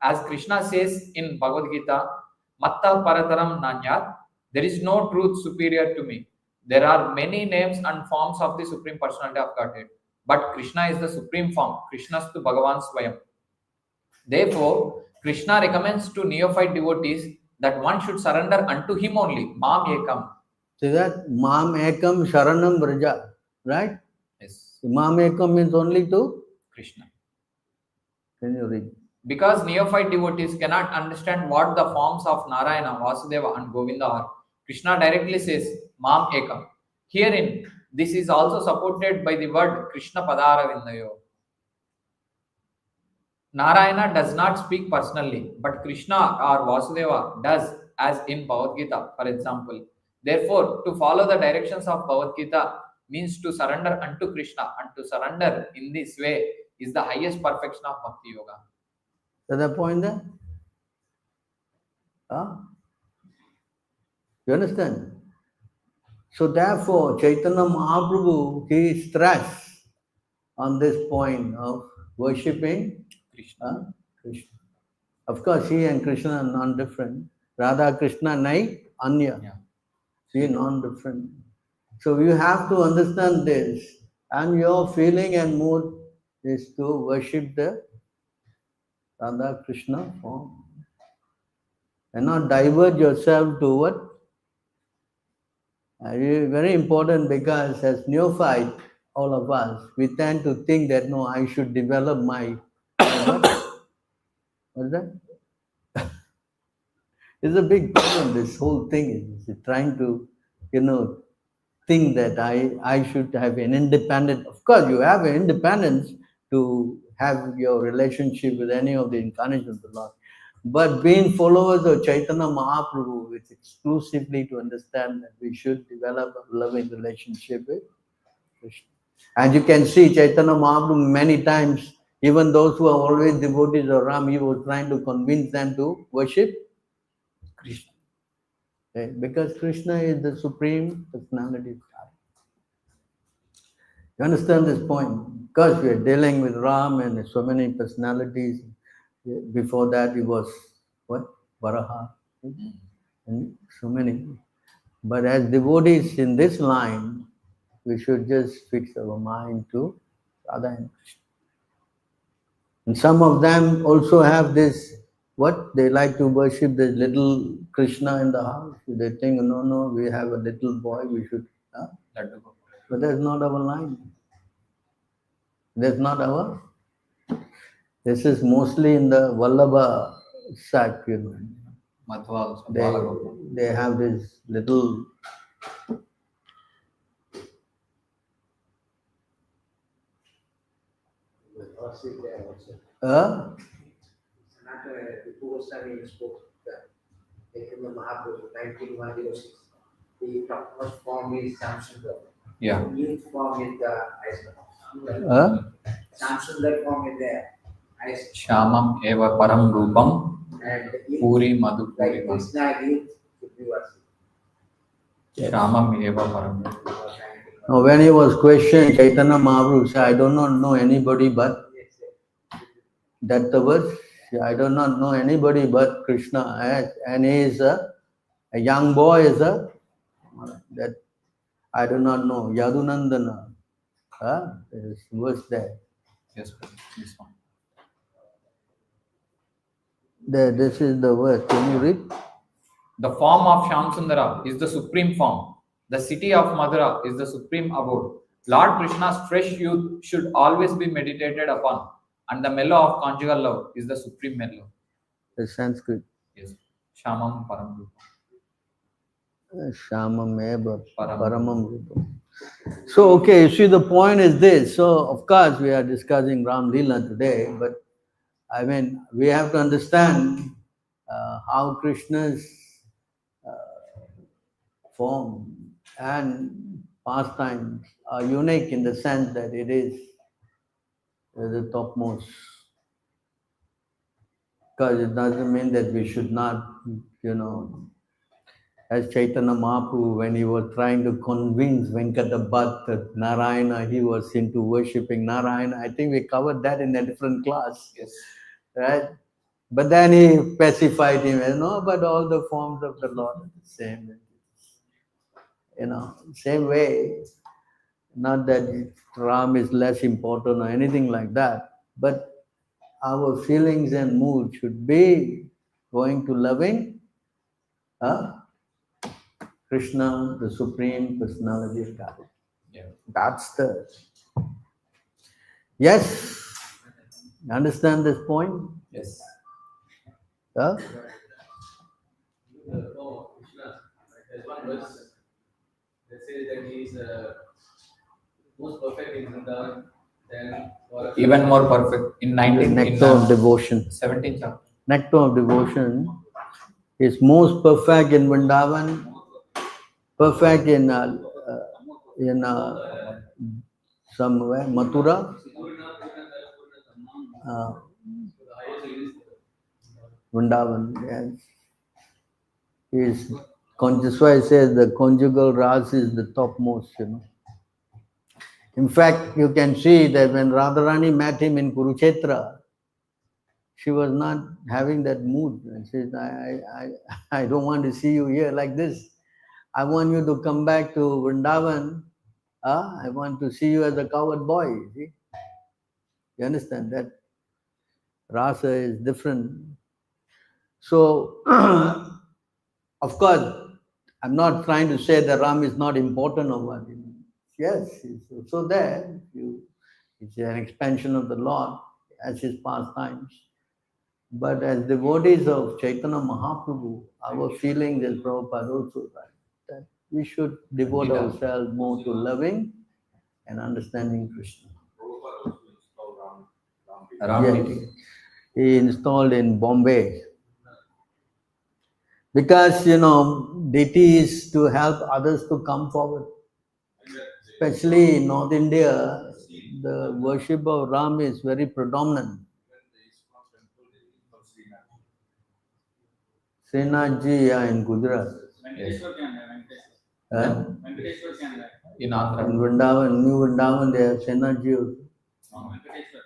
As Krishna says in Bhagavad Gita, Matta Parataram Nanyat, there is no truth superior to me. There are many names and forms of the Supreme Personality of Godhead, but Krishna is the supreme form. Krishnastu Bhagavan Swayam. Therefore, Krishna recommends to neophyte devotees that one should surrender unto him only, Mam Ekam. See that? Mam Ekam Sharanam Vraja. Right? Yes. Mam Ekam means only to Krishna. Can you read? Because neophyte devotees cannot understand what the forms of Narayana, Vasudeva, and Govinda are, Krishna directly says, Mam Ekam. Herein, this is also supported by the word Krishna Padara Vindayo. Narayana does not speak personally, but Krishna or Vasudeva does, as in Bhagavad Gita, for example. Therefore, to follow the directions of Bhagavad Gita means to surrender unto Krishna, and to surrender in this way is the highest perfection of Bhakti Yoga. Is that the point there? Huh? You understand? So therefore, Chaitanya Mahaprabhu, he stressed on this point of worshipping Krishna. Krishna. Of course, he and Krishna are non-different. Radha Krishna Nai Anya. Yeah. See, non-different. So you have to understand this, and your feeling and mood is to worship the Radha Krishna form. And not divert yourself to what? Very important, because as neophyte, all of us, we tend to think that no, I should develop my what's that? It's a big problem. This whole thing is trying to, think that I should have an independent. Of course, you have an independence to have your relationship with any of the incarnations of the Lord. But being followers of Chaitanya Mahaprabhu, it's exclusively to understand that we should develop a loving relationship with Krishna. And you can see Chaitanya Mahaprabhu many times, even those who are always devotees of Ram, he was trying to convince them to worship Krishna. Okay? Because Krishna is the supreme personality of God. You understand this point? Because we are dealing with Ram and so many personalities. Before that, he was what? Varaha. And so many. But as devotees in this line, we should just fix our mind to Radha and Krishna. And some of them also have this What they like to worship this little Krishna in the house. They think, no, we have a little boy, we should. Laddu Gopal. But that's not our line. That's not our. This is mostly in the Vallabha sect, Madhva also, They, Balagopal. they have this little. Uh, Before studying spoke in the Mahaprabhu 19106. The topmost form is Samsundar. Yeah. The newest form is the Samsundar form is there. Shamam eva param rupam And the puri madhu like puri madhu. Krishna youth should be worshipped. Shamam eva param rupam. Now, when he was questioned, Chaitanya Mahaprabhu said, I do not know anybody but that the verse. I do not know anybody but Krishna, and he is a young boy. That I do not know Yadunandana. There is verse there. Yes, this one. There, this is the verse. Can you read? The form of Shamsundara is the supreme form. The city of Madura is the supreme abode. Lord Krishna's fresh youth should always be meditated upon, and the mellow of conjugal love is the supreme mellow. The Sanskrit. Yes. Shamam param rupam. Shamam eva Param. paramam rupam. So, okay, you see, the point is this. So, of course, we are discussing Ram Leela today, but I mean, we have to understand how Krishna's form and pastimes are unique in the sense that it is the topmost. Because it doesn't mean that we should not, as Chaitanya Mahaprabhu, when he was trying to convince Venkata Bhatt that Narayana, he was into worshipping Narayana. I think we covered that in a different class. Yes. Right? But then he pacified him, but all the forms of the Lord are the same. Same way. Not that Ram is less important or anything like that, but our feelings and mood should be going to loving Krishna, the Supreme Personality of God. Yeah. That's the. Yes? You understand this point? Yes. Huh? Oh, Krishna. There's one verse that says that he is most perfect in Vrindavan. Then Even more perfect in 19 Nectar of devotion. 17th chapter. Nectar of devotion is most perfect in Vrindavan, perfect in somewhere, Mathura, Vrindavan, yes. That's why it says the conjugal ras is the topmost, In fact, you can see that when Radharani met him in Kurukshetra, she was not having that mood. And she said, I don't want to see you here like this. I want you to come back to Vrindavan. I want to see you as a coward boy. See? You understand that? Rasa is different. So, of course, I'm not trying to say that Ram is not important or what. Yes, he's also there. It's an expansion of the Lord as his pastimes. But as devotees of Chaitanya Mahaprabhu, our feelings as Prabhupada also right, that we should devote ourselves more to loving and understanding Krishna. Prabhupada also installed Ram Ram Yes. Deity. He installed in Bombay. Because, deity is to help others to come forward. Especially in North India, the worship of Ram is very predominant. Srinathji in Gujarat. Venkateshwar can have Huh? Venkateshwar can have. In Andhra. In Vrindavan, New Vrindavan, they have Srinathji also. Venkateshwar.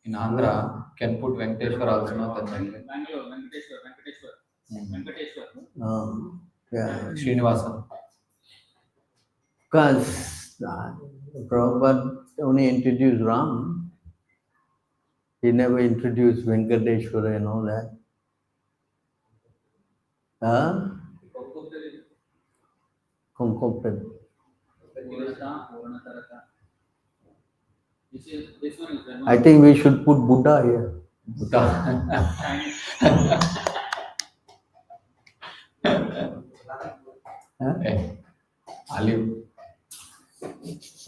In Andhra, can put Venkateshwar also, not that Bangalore, Venkateshwar. Yeah. Srinivasan. Because Prabhupada only introduced Ram. He never introduced Venkateshwara and all that. Concocted. This one is I think we should put Buddha here. Huh? Hey, olive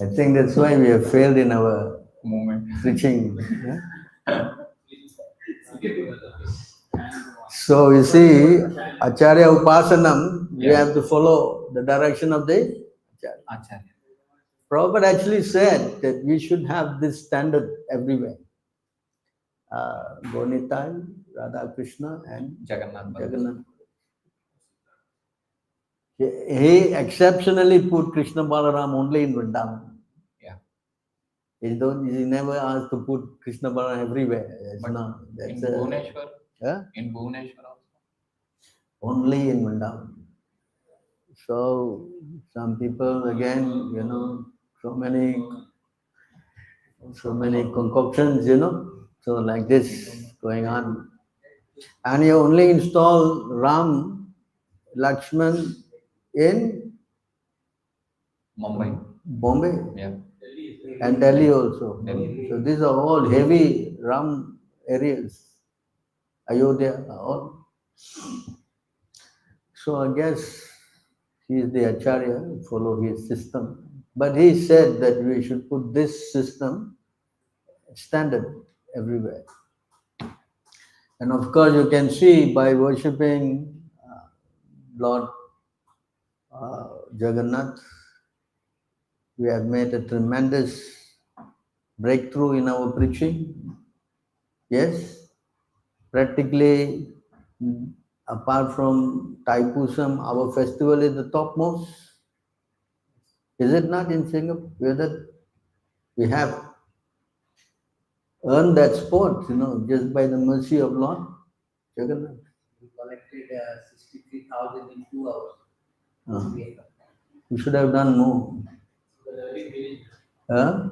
I think that's why we have failed in our movement. preaching. So you see, Acharya Upasanam, we Yeah. have to follow the direction of the Acharya. Acharya. Prabhupada actually said that we should have this standard everywhere. Gonitai, Radha Krishna, and Jagannath. Jagannath. He exceptionally put Krishna Balaram only in Vrindavan. Yeah. He never asked to put Krishna Balaram everywhere. But That's in Bhubaneswar, in Bhubaneswar also. only in Vrindavan. So some people again, so many concoctions, so like this going on. And you only install Ram, Lakshman in Mumbai. Bombay Yeah. and Delhi also. Delhi. So these are all heavy Ram areas. Ayodhya, all. So I guess he is the Acharya, follow his system. But he said that we should put this system standard everywhere. And of course, you can see by worshipping Lord Jagannath, we have made a tremendous breakthrough in our preaching. Yes, practically, apart from Taipusam, our festival is the topmost. Is it not in Singapore? We have earned that spot, just by the mercy of Lord Jagannath. We collected 63,000 in 2 hours. You should have done more. everything finished. Huh?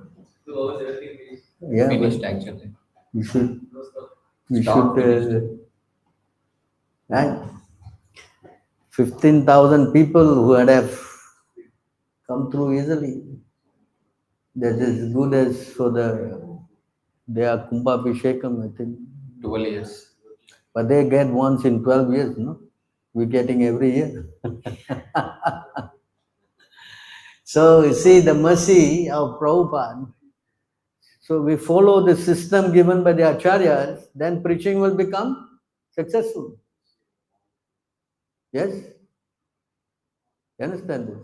2 hours, everything finished. Yeah, Finished actually. you should. No stuff. You Stop should. Right? 15,000 people who would have come through easily. That is good as for their Kumbhabhishekam, I think. 12 years. But they get once in 12 years, no? We're getting every year. So you see the mercy of Prabhupada. So we follow the system given by the Acharyas, then preaching will become successful. Yes? You understand this?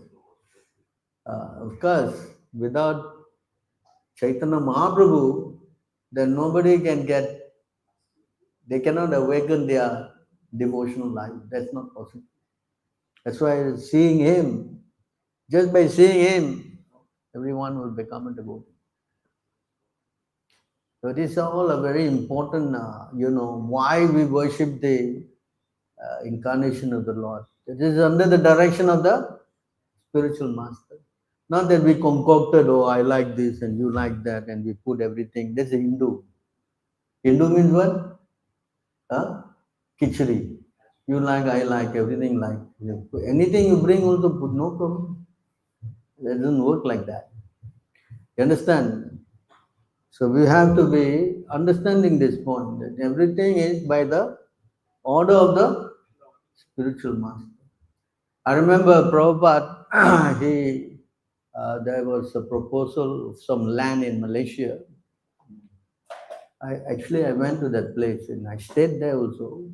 Of course, without Chaitanya Mahaprabhu, then nobody can they cannot awaken their devotional life. That's not possible. That's why seeing him, just by seeing him, everyone will become a devotee. So these are all a very important, why we worship the incarnation of the Lord. It is under the direction of the spiritual master. Not that we concocted, oh, I like this and you like that, and we put everything. That's a Hindu. Hindu means what? Khichdi. You like, I like, everything like. Anything you bring also put, no problem. It doesn't work like that. You understand? So we have to be understanding this point, that everything is by the order of the spiritual master. I remember Prabhupada, there was a proposal of some land in Malaysia. I went to that place and I stayed there also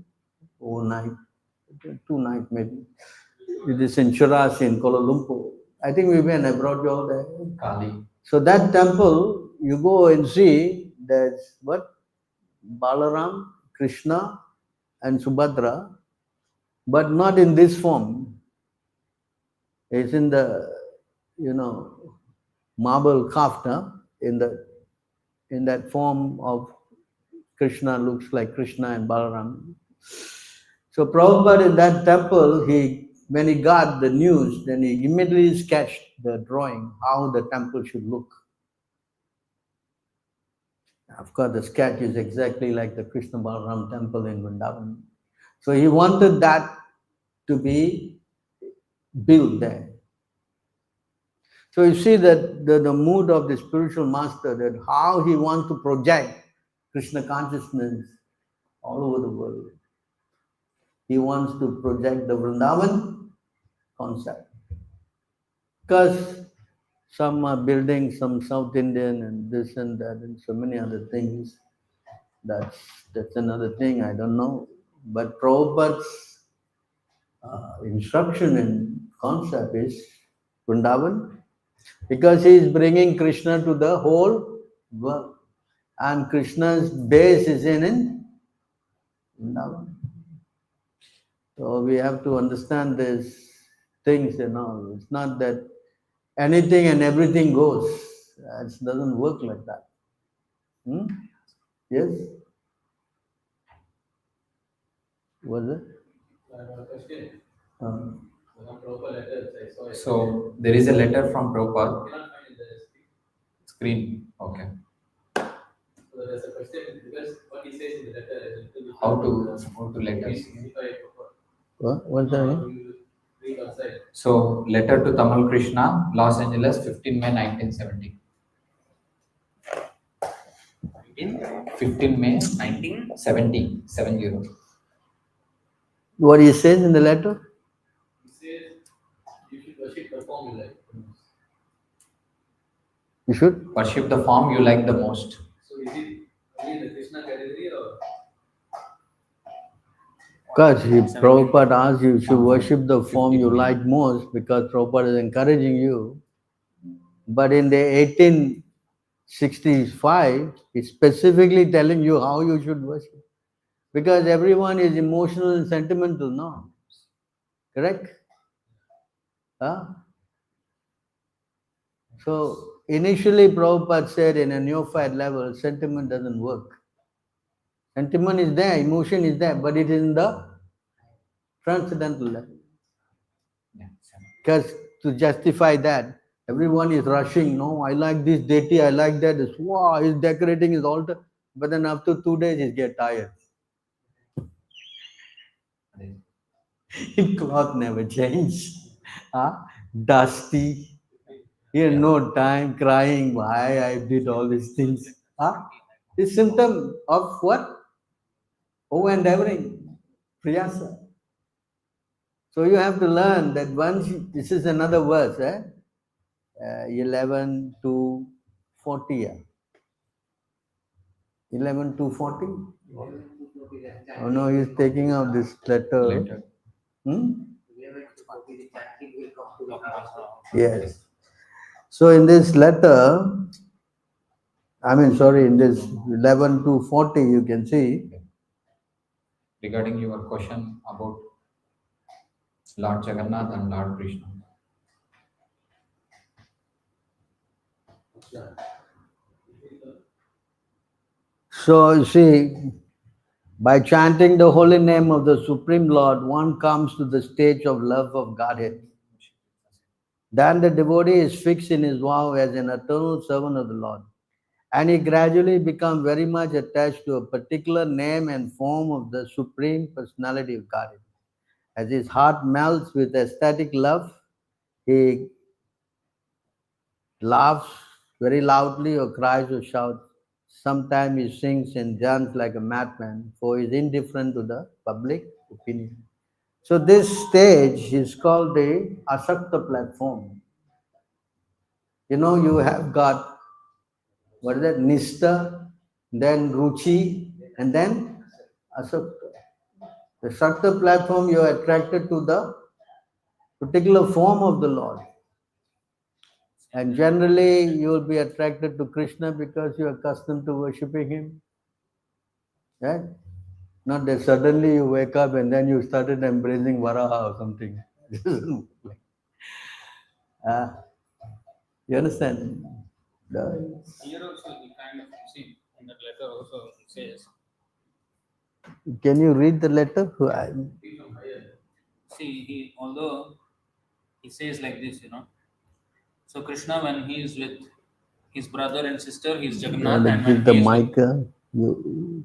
overnight, 2 nights maybe. It is in Cheras in Kuala Lumpur. I think we went, I brought you all there. Kali. So that temple, you go and see, there's what? Balaram, Krishna and Subhadra, but not in this form. It's in the, marble carved in that form of Krishna, looks like Krishna and Balaram. So Prabhupada in that temple, when he got the news, then he immediately sketched the drawing, how the temple should look. Of course, the sketch is exactly like the Krishna Balaram temple in Vrindavan. So he wanted that to be built there. So you see that the mood of the spiritual master, that how he wants to project Krishna consciousness all over the world. He wants to project the Vrindavan concept. Because some are building some South Indian and this and that and so many other things. That's another thing, I don't know. But Prabhupada's instruction and concept is Vrindavan, because he is bringing Krishna to the whole world. And Krishna's base is in Vrindavan. So we have to understand these things and all. It's not that anything and everything goes. It doesn't work like that. Yes? Was it? I have a question. Um, Some proper letters I saw. So there is a letter from Prabhupada. I cannot find in the Screen. Okay. So there's a question because what he says in the letter is a little bit How to letters? if I what's that? you read outside. So letter to Tamal Krishna, Los Angeles, 15 May 1970. 15 May 1970. 70. What he says in the letter? He says you should worship the form you like. You should? Worship the form you like the most. So is it only in the Krishna category or? Because Prabhupada asks you should worship the form you like most, because Prabhupada is encouraging you. But in the 1865, he's specifically telling you how you should worship. Because everyone is emotional and sentimental now. Correct? Huh? So initially Prabhupada said in a neophyte level, sentiment doesn't work. Sentiment is there, emotion is there, but it is in the transcendental level. Because to justify that, everyone is rushing. No, I like this deity, I like that. It's, wow, he's decorating his altar. But then after 2 days, he get tired. Cloth never change. Dusty. He had no time crying, why I did all these things. It's symptom of what? Over-endeavoring. Priyasa. So you have to learn that once, this is another verse, 11 to 40. 11 to 40? Oh no, he's taking out this letter. Yes. So in this letter, in this 11 to 40, you can see. Regarding your question about Lord Jagannath and Lord Krishna. So you see, by chanting the holy name of the Supreme Lord, one comes to the stage of love of Godhead. Then the devotee is fixed in his vow as an eternal servant of the Lord. And he gradually becomes very much attached to a particular name and form of the Supreme Personality of Godhead. As his heart melts with ecstatic love, he laughs very loudly or cries or shouts. Sometimes he sings and jumps like a madman, for he is indifferent to the public opinion. So this stage is called the Asakta platform. You have got, what is that, Nishta, then Ruchi, and then Asakta. The Sakta platform, you are attracted to the particular form of the Lord. And generally, you will be attracted to Krishna because you are accustomed to worshipping him. Right? Not that suddenly you wake up and then you started embracing Varaha or something. You understand? Here also the kind of see in that letter also says. Can you read the letter? See, although he says like this, So Krishna, when he is with his brother and sister, he is Jagannath, and when Give the he is mic. with,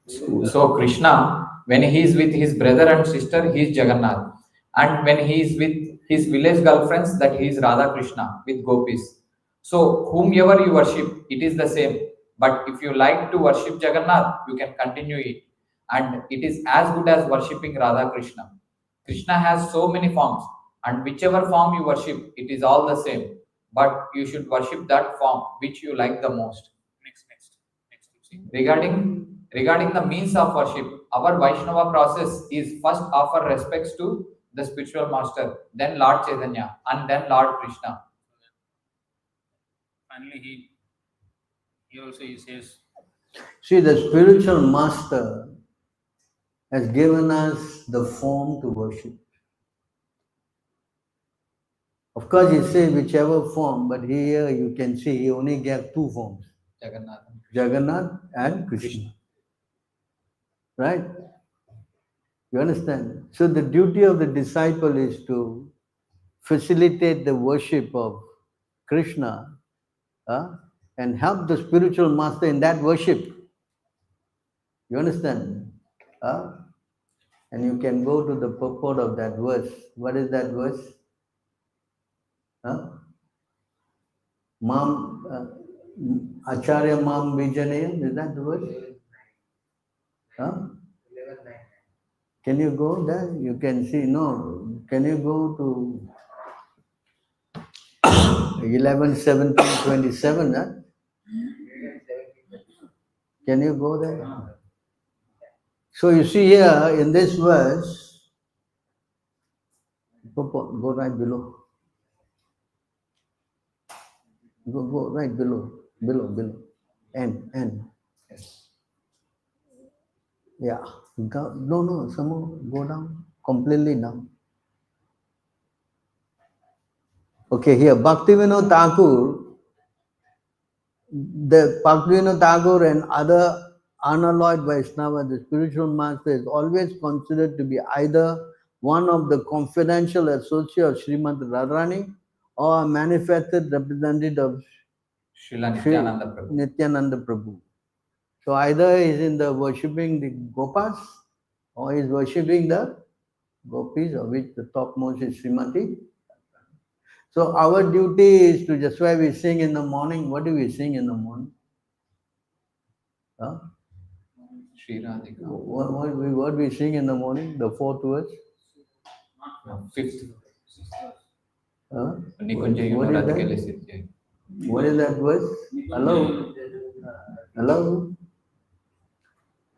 So Krishna, when he is with his brother and sister, he is Jagannath, and when he is with his village girlfriends, that he is Radha Krishna with gopis. So whomever you worship, it is the same. But if you like to worship Jagannath, you can continue it, and it is as good as worshipping Radha Krishna. Krishna has so many forms, and whichever form you worship, it is all the same. But you should worship that form which you like the most. Next. You see. Regarding the means of worship, our Vaishnava process is first offer respects to the spiritual master, then Lord Chaitanya, and then Lord Krishna. Finally, he also he says, See, the spiritual master has given us the form to worship. Of course, he says whichever form, but here you can see he only gave two forms, Jagannath. Jagannath and Krishna. Right? You understand? So the duty of the disciple is to facilitate the worship of Krishna and help the spiritual master in that worship. You understand? And you can go to the purport of that verse. What is that verse? Acharya Mam Vijanayam, is that the verse? 11:9. Can you go there? You can see, no. Can you go to 11, 17, 27? Huh? Can you go there? So you see here in this verse, go right below. Go right below. N. Yeah. No, some more. Go down. Completely down. Okay, here, Bhaktivinoda Thakur, the Bhaktivinoda Thakur and other unalloyed Vaishnava, the spiritual master, is always considered to be either one of the confidential associates of Srimati Radharani or a manifested representative of Srila Nityananda Prabhu. Nityananda Prabhu. So either he is in the worshipping the Gopas or he is worshipping the Gopis, of which the topmost is Srimati. So our duty is to, just why we sing in the morning. What do we sing in the morning? Shri Radhika. What we sing in the morning? The fourth verse? Fifth. Nikunja what is that verse? Hello?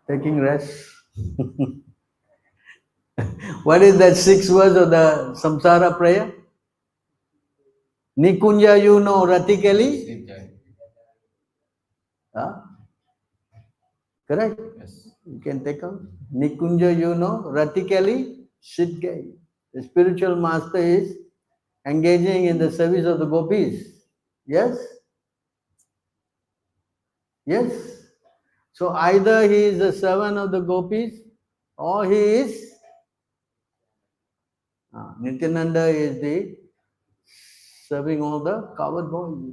Taking rest. What is that sixth verse of the Samsara prayer? Nikunja you know Ratikali? Correct? Yes. You can take out. Nikunja you know Ratikali Sidgai. The spiritual master is engaging in the service of the gopis. Yes? Yes. So either he is the servant of the gopis or he is Nityananda is the serving all the coward boys.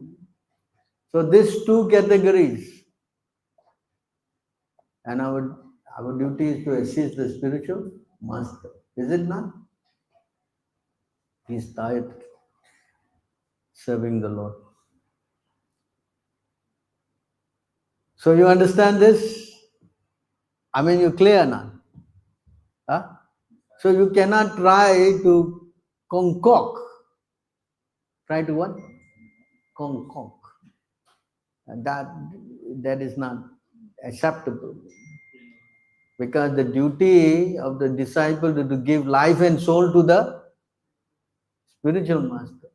So these two categories, and our duty is to assist the spiritual master. Is it not? He is tired serving the Lord. So you understand this? I mean, you clear now? So you cannot try to concoct. Try to what? Concoct. And that is not acceptable. Because the duty of the disciple is to give life and soul to the spiritual master.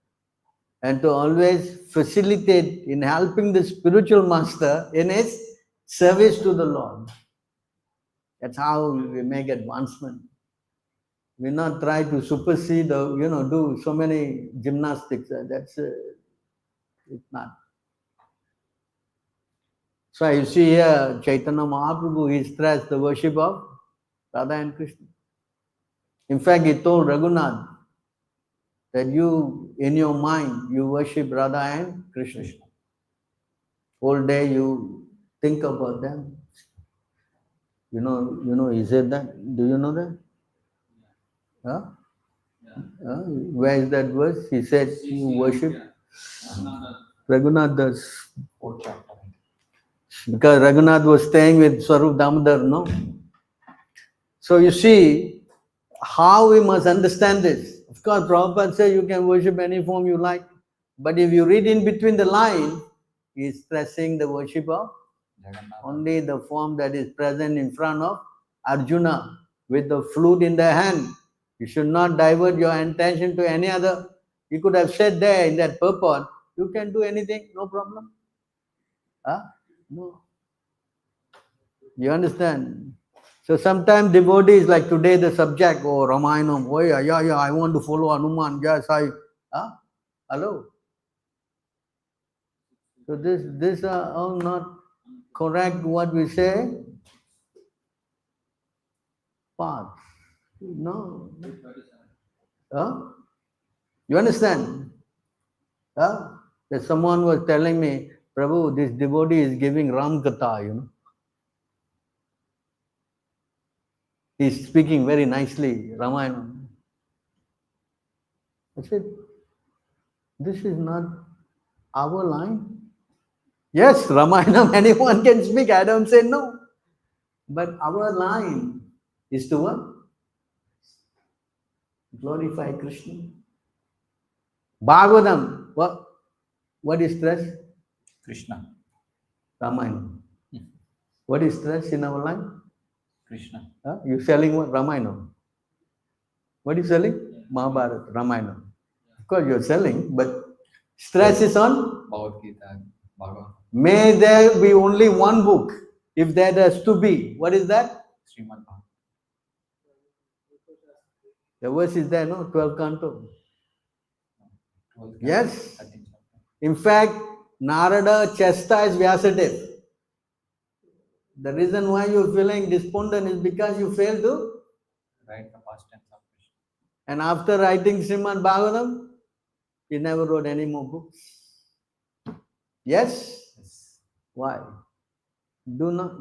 And to always facilitate in helping the spiritual master in his service to the Lord. That's how we make advancement. We not try to supersede or, do so many gymnastics. That's it's not. So you see here, Chaitanya Mahaprabhu, he stressed the worship of Radha and Krishna. In fact, he told Raghunath that you, in your mind, you worship Radha and Krishna. Whole day you think about them. He said that. Do you know that? Huh? Where is that verse? He said, you worship Raghunath Das. Fourth chapter. Because Raghunath was staying with Swarup Damodar, no? So you see how we must understand this. Of course, Prabhupada said you can worship any form you like. But if you read in between the lines, he is stressing the worship of only the form that is present in front of Arjuna with the flute in their hand. You should not divert your attention to any other. He could have said there in that purport, you can do anything, no problem. No. You understand? So sometimes devotees, like today the subject, oh Ramayanam, oh yeah, I want to follow Hanuman, yes, hello. So this are all not correct what we say. Path. No. You understand? That someone was telling me, Prabhu, this devotee is giving Ram Katha, He's speaking very nicely, Ramayana. I said, this is not our line. Yes, Ramayana, anyone can speak, I don't say no. But our line is to what? Glorify Krishna. Bhagavatam, what is stress? Krishna. Ramayana. What is stress in our line? Krishna. You selling what? Ramayana. What are you selling? Mahabharata, Ramayana. Of course you're selling, but stress is on? Bhagavad Gita, Bhagavad. May there be only one book. If there has to be, what is that? Srimad Bhagavatam. The verse is there, no? 12 canto. 12th Yes. 13th chapter. In fact, Narada chastised Vyasadeva. The reason why you're feeling despondent is because you failed to. Write the past tense of Krishna. And after writing Srimad Bhagavatam, he never wrote any more books. Yes? Yes. Why? Do not,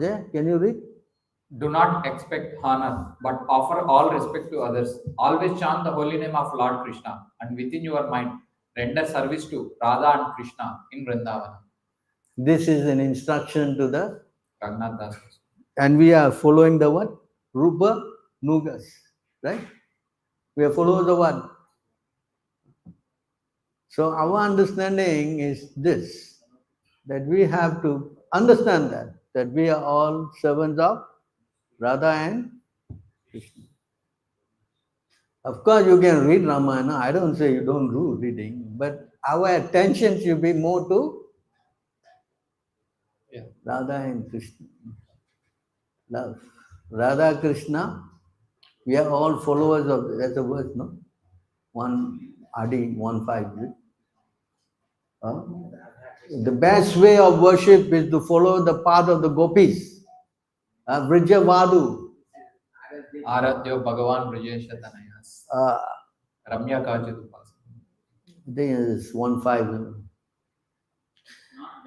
Jay, can you read? Do not expect honor, but offer all respect to others. Always chant the holy name of Lord Krishna, and within your mind, render service to Radha and Krishna in Vrindavana. This is an instruction to the, Raghunath Das. and we are following the what? Rupa Nugas, right? We are following the what? So our understanding is this, that we have to understand that we are all servants of Radha and Krishna. Of course, you can read Ramayana. I don't say you don't do reading, but our attention should be more to Radha and Krishna. Love. Radha Krishna, we are all followers of, that's a verse, no? 1 Adi 1.5. The best way of worship is to follow the path of the gopis. Vrijavadu. Aradhyo Bhagavan Brajesha Tanayas. Ramya Kajidu. I think it is 1.5. Not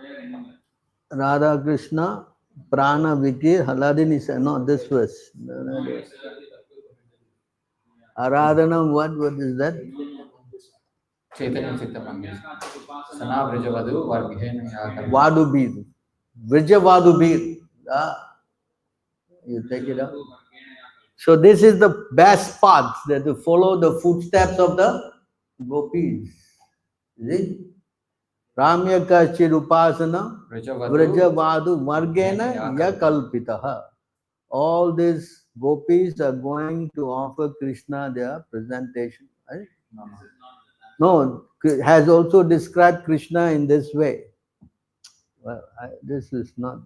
there anywhere. Radha Krishna, Prana Vikir, Haladini, no, this verse. Aradhanam, what is that? Chaitanya Chittamangal. Sana Vrijavadu Varghena Yakar. Vadubir. Vrijavadubir. You take it up. So this is the best path, that to follow the footsteps of the gopis. Is it? Ramya Kachirupasana Vrijavadu Margena Yakalpitaha. All these gopis are going to offer Krishna their presentation. Right? No, has also described Krishna in this way. Well, this is not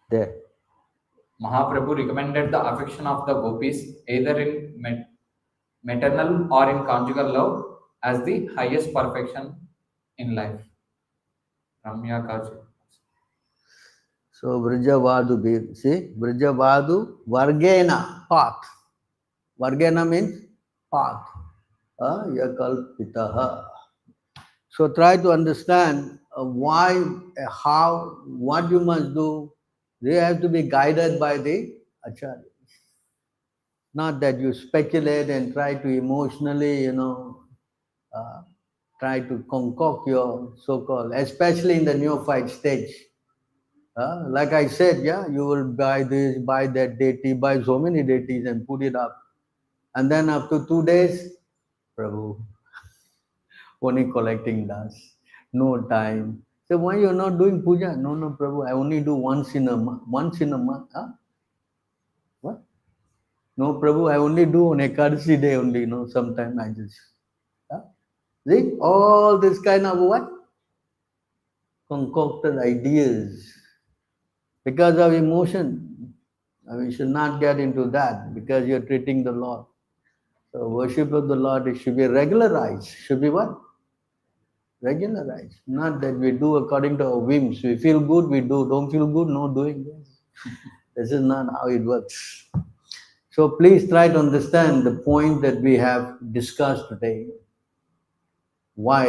there. Mahaprabhu recommended the affection of the gopis either in maternal or in conjugal love as the highest perfection in life. Ramya Kaji. So Vrijavadu, see, Vrijavadu Vargena, path. Vargena means path. Yakalpitaha. So try to understand why, how, what you must do They have to be guided by the acharyas. Not that you speculate and try to emotionally, try to concoct your so-called, especially in the neophyte stage. Like I said, yeah, you will buy this, buy that deity, buy so many deities and put it up. And then after 2 days, Prabhu, only collecting dust, no time. So why you're not doing puja? No, Prabhu, I only do once in a month. Once in a month? Huh? What? No, Prabhu, I only do on Ekadasi day only, sometime I just. Huh? See, all this kind of what? Concocted ideas. Because of emotion. We should not get into that because you're treating the Lord. So worship of the Lord, it should be regularized. Should be what? Regularized. Not that we do according to our whims. We feel good, we do. Don't feel good, no doing this. This is not how it works. So please try to understand the point that we have discussed today. Why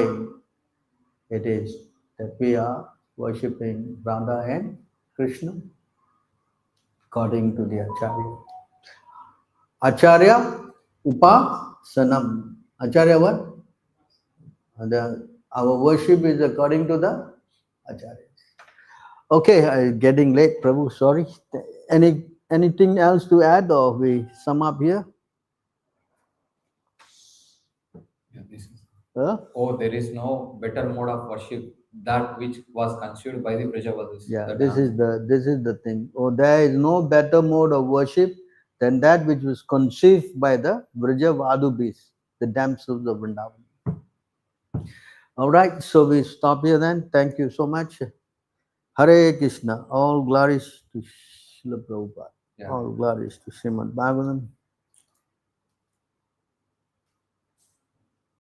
it is that we are worshipping Radha and Krishna according to the Acharya. Acharya Upasanam. Acharya what? Our worship is according to the Acharyas. Okay, getting late, Prabhu, sorry. Anything else to add or we sum up here? Yeah, this is. Huh? Oh, there is no better mode of worship that which was conceived by the Brajavasis. Yeah, this is the thing. Oh, there is no better mode of worship than that which was conceived by the Brajavadubis, the damsels of Vrindavan. All right, so we stop here then. Thank you so much. Hare Krishna. All glories to Srila Prabhupada. Yeah. All glories to Srimad Bhagavatam.